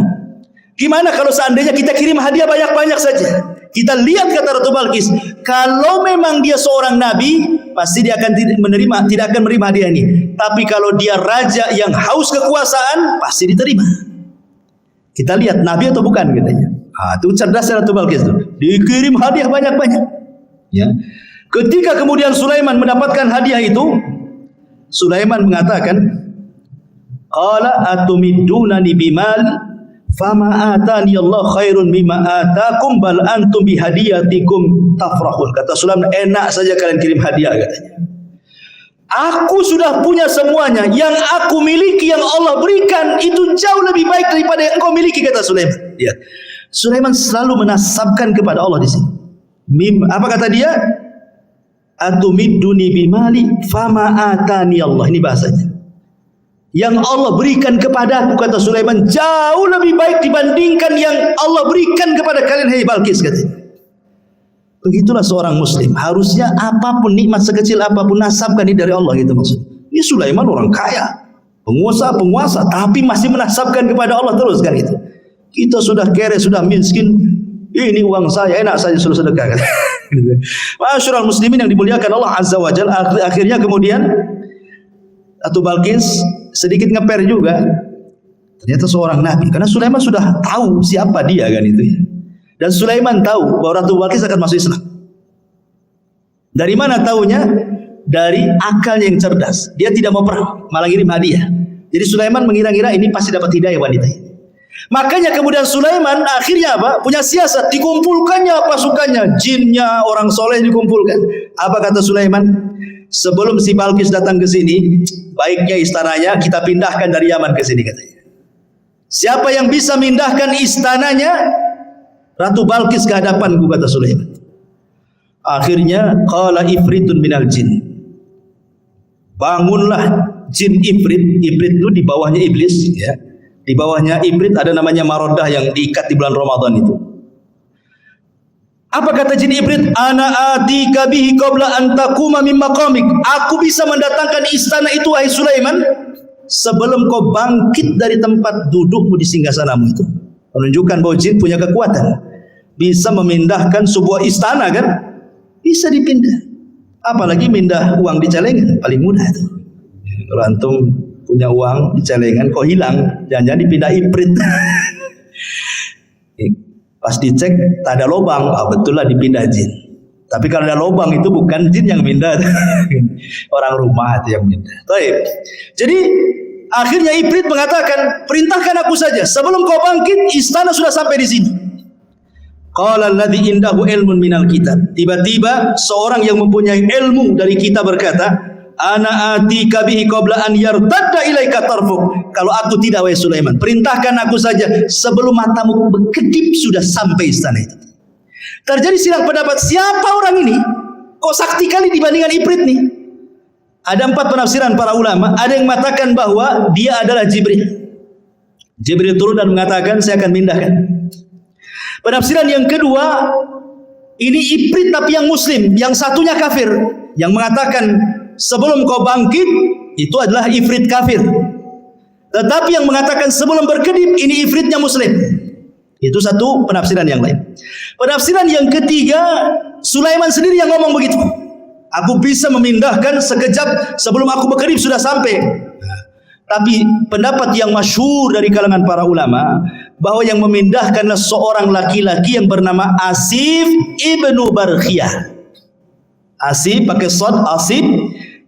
Gimana kalau seandainya kita kirim hadiah banyak-banyak saja? Kita lihat kata Ratu Balqis, kalau memang dia seorang nabi, pasti dia akan tidak akan menerima hadiah ini. Tapi kalau dia raja yang haus kekuasaan, pasti diterima. Kita lihat nabi atau bukan katanya. Itu cerdas Ratu Balqis itu. Dikirim hadiah banyak-banyak. Ya. Ketika kemudian Sulaiman mendapatkan hadiah itu, Sulaiman mengatakan, qala atumiddunani bimal fama atani Allah khairun mimma atakum bal antum bihadiyatikum tafrahun. Kata Sulaiman, enak saja kalian kirim hadiah katanya. Aku sudah punya semuanya, yang aku miliki, yang Allah berikan itu jauh lebih baik daripada yang kau miliki, kata Sulaiman. Ya. Sulaiman selalu menasabkan kepada Allah di sini. Apa kata dia? Atumidduni bimali fama atani Allah. Ini bahasanya. Yang Allah berikan kepadaku, kata Sulaiman, jauh lebih baik dibandingkan yang Allah berikan kepada kalian, hai Balqis, katanya. Begitulah seorang muslim. Harusnya apapun nikmat sekecil apapun nasabkan ini dari Allah, gitu maksud. Ini Sulaiman orang kaya, penguasa, tapi masih menasabkan kepada Allah terus kan itu. Kita sudah kere, sudah miskin, ini uang saya, enak saja suruh sedekah. Masyaallah muslimin yang dimuliakan Allah Azza wa Jalla. Akhirnya kemudian Ratu Balqis sedikit ngeper juga. Ternyata seorang nabi, karena Sulaiman sudah tahu siapa dia kan itu ya. Dan Sulaiman tahu bahwa Ratu Balqis akan masuk Islam. Dari mana tahunya? Dari akalnya yang cerdas. Dia tidak mau perang, malah ngirim hadiah. Jadi Sulaiman mengira-ngira ini pasti dapat hidayah wanita ini. Makanya kemudian Sulaiman akhirnya apa? Punya siasat, dikumpulkannya pasukannya, jinnya, orang soleh dikumpulkan. Apa kata Sulaiman? Sebelum si Balqis datang ke sini, baiknya istananya kita pindahkan dari Yaman ke sini, katanya. Siapa yang bisa mindahkan istananya Ratu Balqis ke hadapanku, kata Sulaiman. Akhirnya qala ifritun minal jin. Bangunlah jin ifrit. Ifrit itu di bawahnya iblis, ya. Di bawahnya iblis ada namanya Marodah yang diikat di bulan Ramadan itu. Apa kata jin iblis? Ana atika bihi qabla an taquma min maqamik. Aku bisa mendatangkan istana itu, wahai Sulaiman, sebelum kau bangkit dari tempat dudukmu di singgasanamu itu. Menunjukkan bahwa jin punya kekuatan, bisa memindahkan sebuah istana kan? Bisa dipindah. Apalagi mindah uang di celengan, paling mudah itu. Kalau antum punya uang di celengan kok hilang, jangan-jangan dipindah ifrit. Pas dicek tak ada lubang, betul lah dipindah jin. Tapi kalau ada lubang itu bukan jin yang pindah, orang rumah itu yang pindah. Baik. Jadi akhirnya ifrit mengatakan, perintahkan aku saja, sebelum kau bangkit istana sudah sampai di sini. Qala alladzi indahu ilmun minal kitab. Tiba-tiba seorang yang mempunyai ilmu dari kita berkata, ana atika bihi qabla an yartadda ilaika tarfuk. Kalau aku tidak, wahai Sulaiman, perintahkan aku saja sebelum matamu berkedip sudah sampai istana itu. Terjadi silang pendapat, siapa orang ini? Kok sakti kali dibandingkan ifrit nih? Ada 4 penafsiran para ulama. Ada yang mengatakan bahwa dia adalah Jibril. Jibril turun dan mengatakan, saya akan mindahkan. Penafsiran yang kedua, ini ifrit tapi yang muslim, yang satunya kafir, yang mengatakan sebelum kau bangkit itu adalah ifrit kafir. Tetapi yang mengatakan sebelum berkedip ini ifritnya muslim. Itu satu penafsiran yang lain. Penafsiran yang ketiga, Sulaiman sendiri yang ngomong begitu. Aku bisa memindahkan sekejap sebelum aku berkedip sudah sampai. Tapi pendapat yang masyhur dari kalangan para ulama bahwa yang memindahkanlah seorang laki-laki yang bernama Asif ibnu Barkhiyah. Asif pakai shad, Asif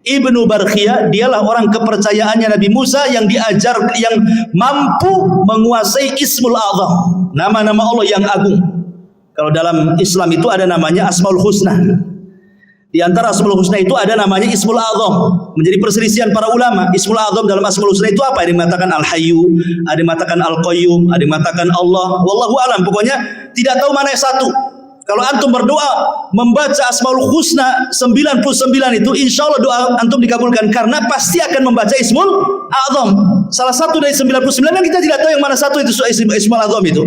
ibnu Barkhiyah, dialah orang kepercayaannya Nabi Musa yang diajar, yang mampu menguasai Ismul A'zam, nama-nama Allah yang agung. Kalau dalam Islam itu ada namanya Asmaul Husna. Di antara Asmaul Husna itu ada namanya Ismul A'zam. Menjadi perselisihan para ulama, Ismul A'zam dalam Asmaul Husna itu apa? Ada yang mengatakan Al-Hayyu, ada yang mengatakan Al-Qayyum, ada yang mengatakan Allah. Wallahu alam. Pokoknya tidak tahu mana yang satu. Kalau antum berdoa membaca Asmaul Husna 99 itu, insya Allah doa antum dikabulkan, karena pasti akan membaca Ismul A'zam. Salah satu dari 99 kan kita tidak tahu yang mana satu itu Ismul A'zam itu.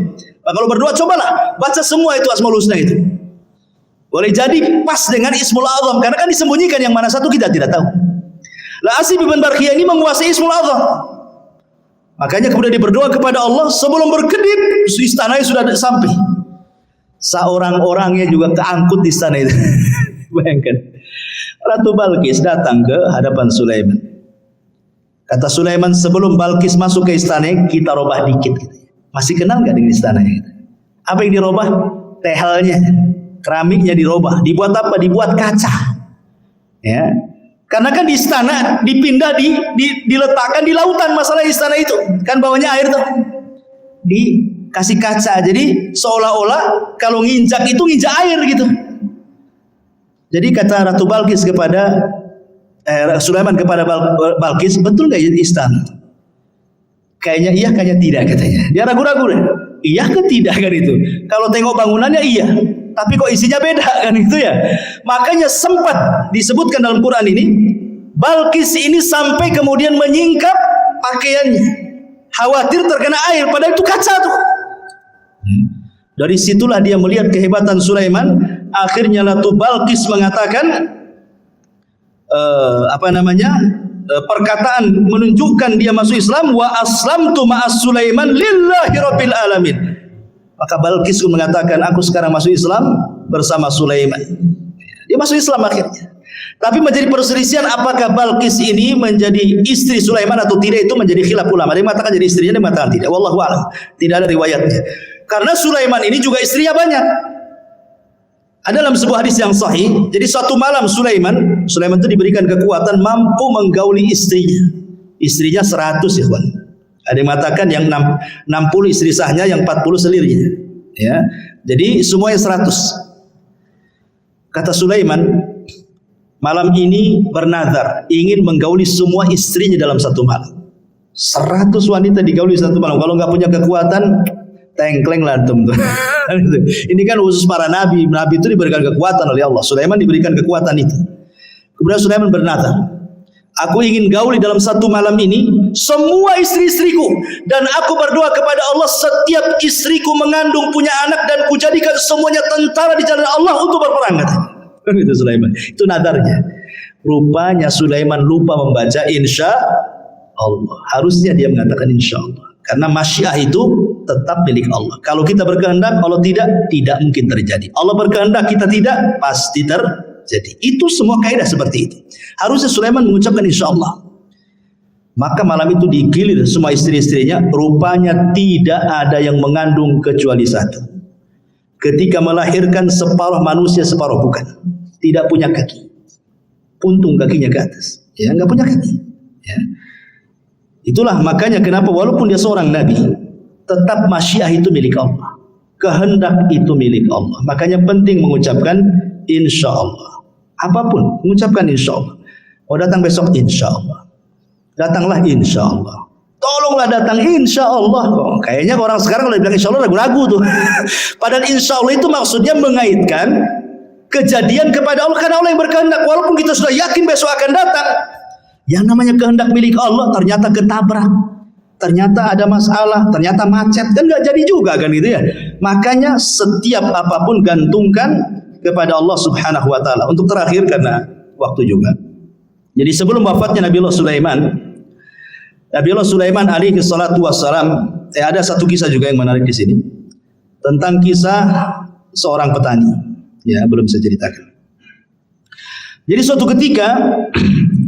Kalau berdoa cobalah baca semua itu Asmaul Husna itu. Boleh jadi pas dengan Ismul Azam karena kan disembunyikan yang mana satu kita tidak tahu. Lah Asy bin Barkhiyah ini menguasai Ismul Azam. Makanya kemudian dia berdoa kepada Allah sebelum berkedip istananya sudah sampai. Seorang-orangnya juga keangkut di istana itu. Bayangkan. Ratu Balkis datang ke hadapan Sulaiman. Kata Sulaiman sebelum Balkis masuk ke istana kita robah dikit. Masih kenal nggak dengan istananya? Apa yang dirobah? Tehelnya, keramiknya dirobah. Dibuat apa? Dibuat kaca. Ya, karena kan di istana dipindah diletakkan di lautan masalah istana itu. Kan bawahnya air tuh. Dikasih kaca. Jadi seolah-olah kalau nginjak itu nginjak air gitu. Jadi kata Ratu Balkis kepada Sulaiman kepada Balkis, betul nggak istana? Kayaknya iya, kayaknya tidak katanya. Dia ragu-ragu deh. Iya ke tidak kan itu? Kalau tengok bangunannya iya, tapi kok isinya beda kan itu ya. Makanya sempat disebutkan dalam Quran ini, Balkis ini sampai kemudian menyingkap pakaiannya, khawatir terkena air, padahal itu kaca tuh. Dari situlah dia melihat kehebatan Sulaiman. Akhirnya Ratu Balkis mengatakan perkataan menunjukkan dia masuk Islam, wa aslamtu ma'as Sulaiman lillahi rabbil alamin. Maka Balkis mengatakan aku sekarang masuk Islam bersama Sulaiman. Dia masuk Islam akhirnya. Tapi menjadi perselisihan apakah Balkis ini menjadi istri Sulaiman atau tidak, itu menjadi khilaf ulama. Dia mengatakan jadi istrinya, dia mengatakan tidak. Wallahu a'lam. Tidak ada riwayatnya. Karena Sulaiman ini juga istrinya banyak. Ada dalam sebuah hadis yang sahih. Jadi suatu malam Sulaiman itu diberikan kekuatan mampu menggauli istrinya. Istrinya 100 ya kawan. Ada yang mengatakan yang 60 istri sahnya, yang 40 selirnya. Ya. Jadi semuanya 100. Kata Sulaiman, malam ini bernazar ingin menggauli semua istrinya dalam satu malam. 100 wanita digauli satu malam. Kalau nggak punya kekuatan, tengkleng lah antum tuh. Ini kan khusus para nabi. Nabi itu diberikan kekuatan oleh Allah. Sulaiman diberikan kekuatan itu. Kemudian Sulaiman bernazar, aku ingin gauli dalam satu malam ini semua istri-istriku, dan aku berdoa kepada Allah setiap istriku mengandung punya anak dan kujadikan semuanya tentara di jalan Allah untuk berperang. Itu Sulaiman. Itu nadarnya. Rupanya Sulaiman lupa membaca insya Allah. Harusnya dia mengatakan insya Allah. Karena masyiah itu tetap milik Allah. Kalau kita berkehendak, Allah tidak mungkin terjadi. Allah berkehendak, kita tidak, pasti terjadi. Itu semua kaidah seperti itu. Harusnya Sulaiman mengucapkan insya Allah. Maka malam itu digilir semua istri-istrinya. Rupanya tidak ada yang mengandung kecuali satu. Ketika melahirkan separuh manusia, separuh bukan. Tidak punya kaki. Puntung kakinya ke atas. Ya, nggak punya kaki. Ya. Itulah makanya kenapa walaupun dia seorang nabi, tetap masyiah itu milik Allah. Kehendak itu milik Allah. Makanya penting mengucapkan insya Allah. Apapun, mengucapkan insya Allah. Mau datang besok insya Allah. Datanglah insya Allah. Tolonglah datang insya Allah. Oh, kayaknya orang sekarang kalau bilang insya Allah ragu-ragu tuh. Padahal insya Allah itu maksudnya mengaitkan kejadian kepada Allah, karena Allah yang berkehendak. Walaupun kita sudah yakin besok akan datang, yang namanya kehendak milik Allah ternyata ketabrak, ternyata ada masalah, ternyata macet, kan nggak jadi juga kan gitu ya. Makanya setiap apapun gantungkan kepada Allah Subhanahu wa taala. Untuk terakhir karena waktu juga. Jadi sebelum wafatnya Nabiullah Sulaiman alaihi salatu wassalam, ada satu kisah juga yang menarik di sini tentang kisah seorang petani. Ya, belum saya ceritakan. Jadi suatu ketika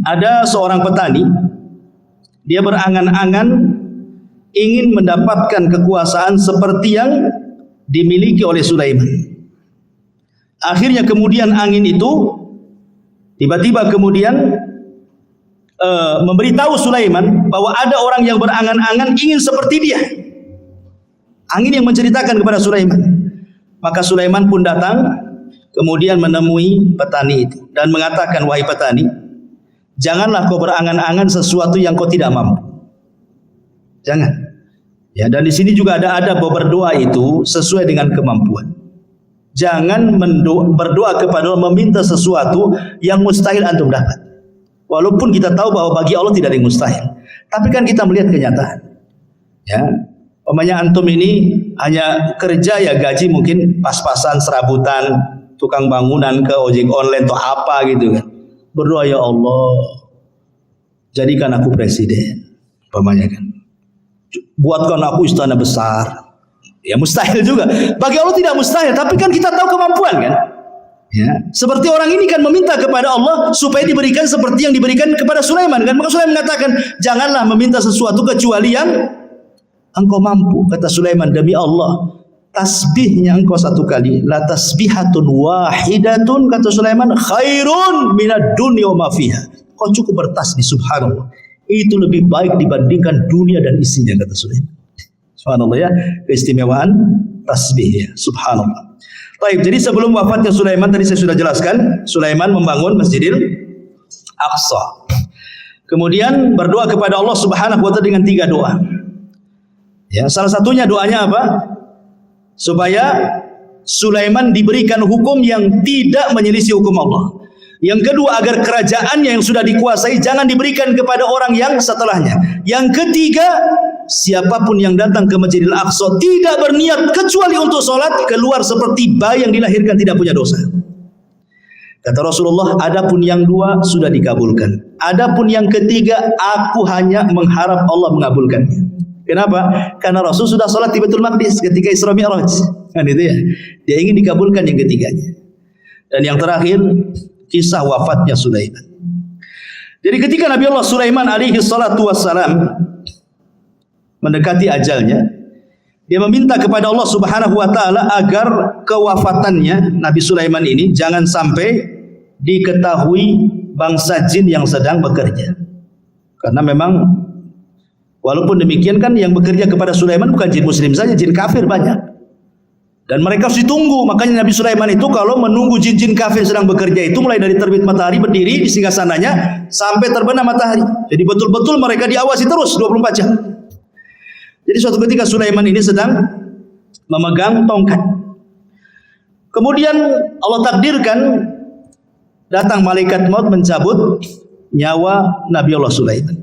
ada seorang petani, dia berangan-angan ingin mendapatkan kekuasaan seperti yang dimiliki oleh Sulaiman. Akhirnya kemudian angin itu tiba-tiba kemudian memberitahu Sulaiman bahwa ada orang yang berangan-angan ingin seperti dia. Angin yang menceritakan kepada Sulaiman. Maka Sulaiman pun datang kemudian menemui petani itu dan mengatakan, wahai petani, janganlah kau berangan-angan sesuatu yang kau tidak mampu. Jangan. Ya, dan di sini juga ada adab bahwa berdoa itu sesuai dengan kemampuan. Jangan berdoa kepada Allah meminta sesuatu yang mustahil antum dapat. Walaupun kita tahu bahwa bagi Allah tidak ada yang mustahil. Tapi kan kita melihat kenyataan. Ya. Umpamanya antum ini hanya kerja ya gaji mungkin pas-pasan serabutan, tukang bangunan ke ojek online atau apa gitu kan. Berdoa, ya Allah, jadikan aku presiden. Umpamanya kan. Buatkan aku istana besar. Ya mustahil juga. Bagi Allah tidak mustahil, tapi kan kita tahu kemampuan kan. Ya, seperti orang ini kan meminta kepada Allah supaya diberikan seperti yang diberikan kepada Sulaiman kan. Maka Sulaiman mengatakan, janganlah meminta sesuatu kecuali yang engkau mampu. Kata Sulaiman, demi Allah, tasbihnya engkau satu kali, la tasbihatun wahidatun, kata Sulaiman, khairun minad dunya wa ma fiha. Kau cukup bertasbih, subhanallah, itu lebih baik dibandingkan dunia dan isinya, kata Sulaiman. Subhanallah ya, keistimewaan tasbih ya, subhanallah. Baik, jadi sebelum wafatnya Sulaiman, tadi saya sudah jelaskan, Sulaiman membangun Masjidil Aqsa. Kemudian berdoa kepada Allah Subhanahu wa taala dengan 3 doa. Ya, salah satunya doanya apa? Supaya Sulaiman diberikan hukum yang tidak menyelisih hukum Allah. Yang kedua, agar kerajaannya yang sudah dikuasai jangan diberikan kepada orang yang setelahnya. Yang ketiga, siapapun yang datang ke Masjidil Aqsa tidak berniat kecuali untuk sholat, keluar seperti bayi yang dilahirkan tidak punya dosa. Kata Rasulullah, adapun yang 2 sudah dikabulkan. Adapun yang ketiga, aku hanya mengharap Allah mengabulkannya. Kenapa? Karena Rasul sudah sholat di Baitul Maqdis ketika Isra Mi'raj. Kan itu ya. Dia ingin dikabulkan yang ketiganya. Dan yang terakhir, kisah wafatnya Sulaiman. Jadi ketika Nabi Allah Sulaiman alaihi salatu wassalam mendekati ajalnya, dia meminta kepada Allah Subhanahu wa taala agar kewafatannya Nabi Sulaiman ini jangan sampai diketahui bangsa jin yang sedang bekerja. Karena memang walaupun demikian kan yang bekerja kepada Sulaiman bukan jin muslim saja, jin kafir banyak. Dan mereka harus ditunggu. Makanya Nabi Sulaiman itu kalau menunggu jin-jin kafir sedang bekerja itu mulai dari terbit matahari berdiri di singgasananya sampai terbenam matahari. Jadi betul-betul mereka diawasi terus 24 jam. Jadi suatu ketika Sulaiman ini sedang memegang tongkat. Kemudian Allah takdirkan datang malaikat maut mencabut nyawa Nabi Allah Sulaiman.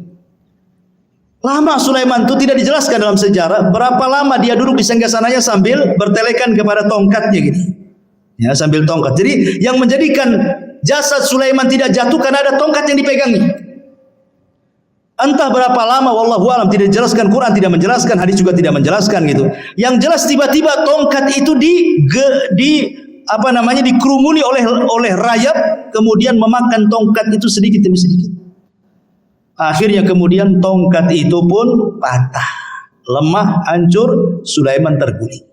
Lama Sulaiman itu tidak dijelaskan dalam sejarah berapa lama dia duduk di singgasananya sambil bertelekan kepada tongkatnya gitu. Ya, sambil tongkat. Jadi yang menjadikan jasad Sulaiman tidak jatuh karena ada tongkat yang dipegangnya. Entah berapa lama, wallahu alam, tidak dijelaskan, Quran tidak menjelaskan, hadis juga tidak menjelaskan gitu. Yang jelas tiba-tiba tongkat itu dikerumuni oleh rayap, kemudian memakan tongkat itu sedikit demi sedikit. Akhirnya kemudian tongkat itu pun patah, lemah, hancur, Sulaiman terguling.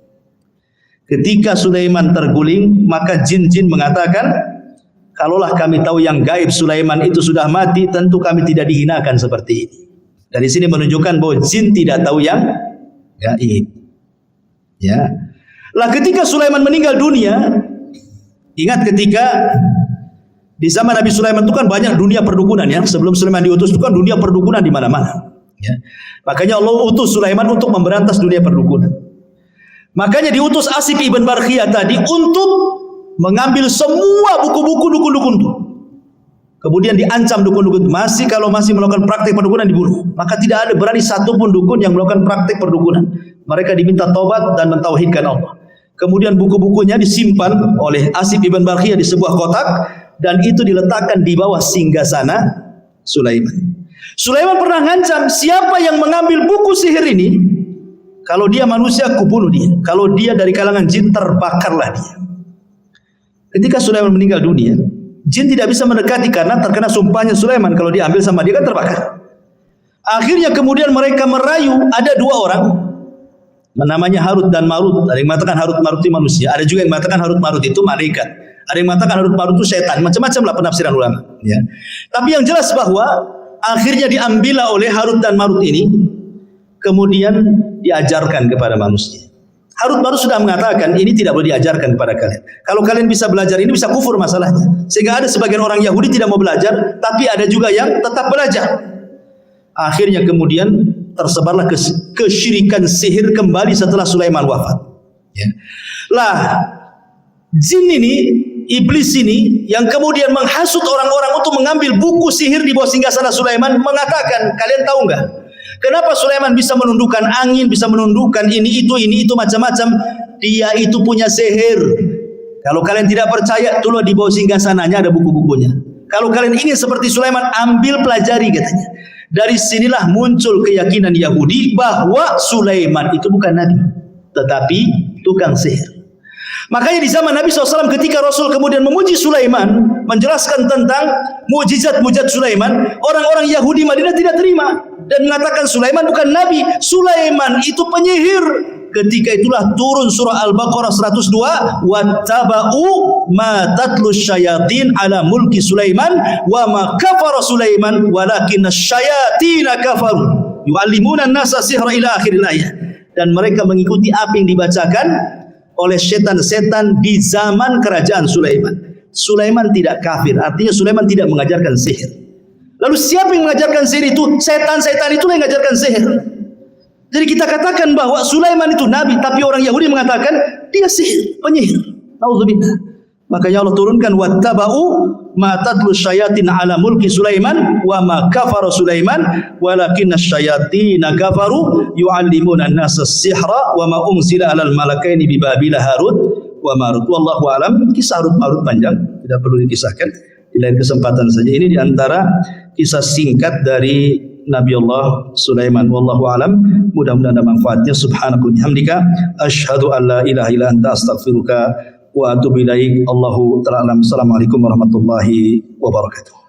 Ketika Sulaiman terguling, maka jin-jin mengatakan, kalaulah kami tahu yang gaib Sulaiman itu sudah mati, tentu kami tidak dihinakan seperti ini. Dari sini menunjukkan bahwa jin tidak tahu yang gaib. Ya. Lah ketika Sulaiman meninggal dunia, ingat ketika di zaman Nabi Sulaiman itu kan banyak dunia perdukunan ya. Sebelum Sulaiman diutus itu kan dunia perdukunan di mana-mana. Ya. Makanya Allah utus Sulaiman untuk memberantas dunia perdukunan. Makanya diutus Asif ibn Barkhiyah tadi untuk mengambil semua buku-buku dukun-dukun itu. Kemudian diancam dukun-dukun itu. Kalau masih melakukan praktik perdukunan dibunuh. Maka tidak ada berani satupun dukun yang melakukan praktik perdukunan. Mereka diminta tobat dan mentauhidkan Allah. Kemudian buku-bukunya disimpan oleh Asif ibn Barkhiyah di sebuah kotak. Dan itu diletakkan di bawah singgasana Sulaiman. Sulaiman pernah ngancam, siapa yang mengambil buku sihir ini, kalau dia manusia, aku bunuh dia. Kalau dia dari kalangan jin, terbakarlah dia. Ketika Sulaiman meninggal dunia, jin tidak bisa mendekati karena terkena sumpahnya Sulaiman. Kalau diambil sama dia kan terbakar. Akhirnya kemudian mereka merayu, ada 2 orang, namanya Harut dan Marut. Ada yang mengatakan Harut Marut itu manusia, ada juga yang mengatakan Harut Marut itu malaikat. Ada yang mengatakan Harut Marut itu setan, macam-macam lah penafsiran ulama. Ya. Tapi yang jelas bahwa akhirnya diambillah oleh Harut dan Marut ini, kemudian diajarkan kepada manusia. Harut Marut sudah mengatakan ini tidak boleh diajarkan kepada kalian. Kalau kalian bisa belajar ini bisa kufur masalahnya. Sehingga ada sebagian orang Yahudi tidak mau belajar, tapi ada juga yang tetap belajar. Akhirnya kemudian tersebarlah kesyirikan sihir kembali setelah Sulaiman wafat. Ya. Lah jin ini, iblis ini yang kemudian menghasut orang-orang untuk mengambil buku sihir di bawah singgasana Sulaiman mengatakan, kalian tahu enggak? Kenapa Sulaiman bisa menundukkan angin, bisa menundukkan ini itu macam-macam? Dia itu punya sihir. Kalau kalian tidak percaya, tolong di bawah singgasananya ada buku-bukunya. Kalau kalian ingin seperti Sulaiman, ambil pelajari katanya. Dari sinilah muncul keyakinan Yahudi bahwa Sulaiman itu bukan nabi, tetapi tukang sihir. Makanya di zaman Nabi SAW ketika Rasul kemudian memuji Sulaiman, menjelaskan tentang mujizat-mujizat Sulaiman, orang-orang Yahudi Madinah tidak terima dan mengatakan Sulaiman bukan nabi, Sulaiman itu penyihir. Ketika itulah turun surah Al-Baqarah 102, wattaba'u ma tatlu syayatin ala mulki Sulaiman wa ma kafara Sulaiman walakinna syayatina kafaru yu'allimuna an-nasa sihra ila akhiril ayat. Dan mereka mengikuti apa yang dibacakan oleh setan-setan di zaman kerajaan Sulaiman. Sulaiman tidak kafir, artinya Sulaiman tidak mengajarkan sihir. Lalu siapa yang mengajarkan sihir itu? Setan-setan itulah yang mengajarkan sihir. Jadi kita katakan bahwa Sulaiman itu nabi, tapi orang Yahudi mengatakan dia sihir, penyihir. Nauzubillah. Makanya Allah turunkan wattaba'u ma tatlu syayatin ala mulki Sulaiman wa ma kafara Sulaiman walakinna syayatina kafaru yu'allimuna an-nasa as-sihra wa ma unzila 'alal malakaini bi Babila Harut wa Marut. Wallahu alam. Kisah Harut Marut panjang, tidak perlu dikisahkan. Di lain kesempatan saja. Ini di antara kisah singkat dari Nabi Allah Sulaiman. Wallahu alam. Mudah-mudahan ada manfaatnya. Subhanallah bihamdika asyhadu an la ilaha illa anta astaghfiruka wa atubu ilaik. Allahu ta'ala alam. Assalamualaikum warahmatullahi wabarakatuh.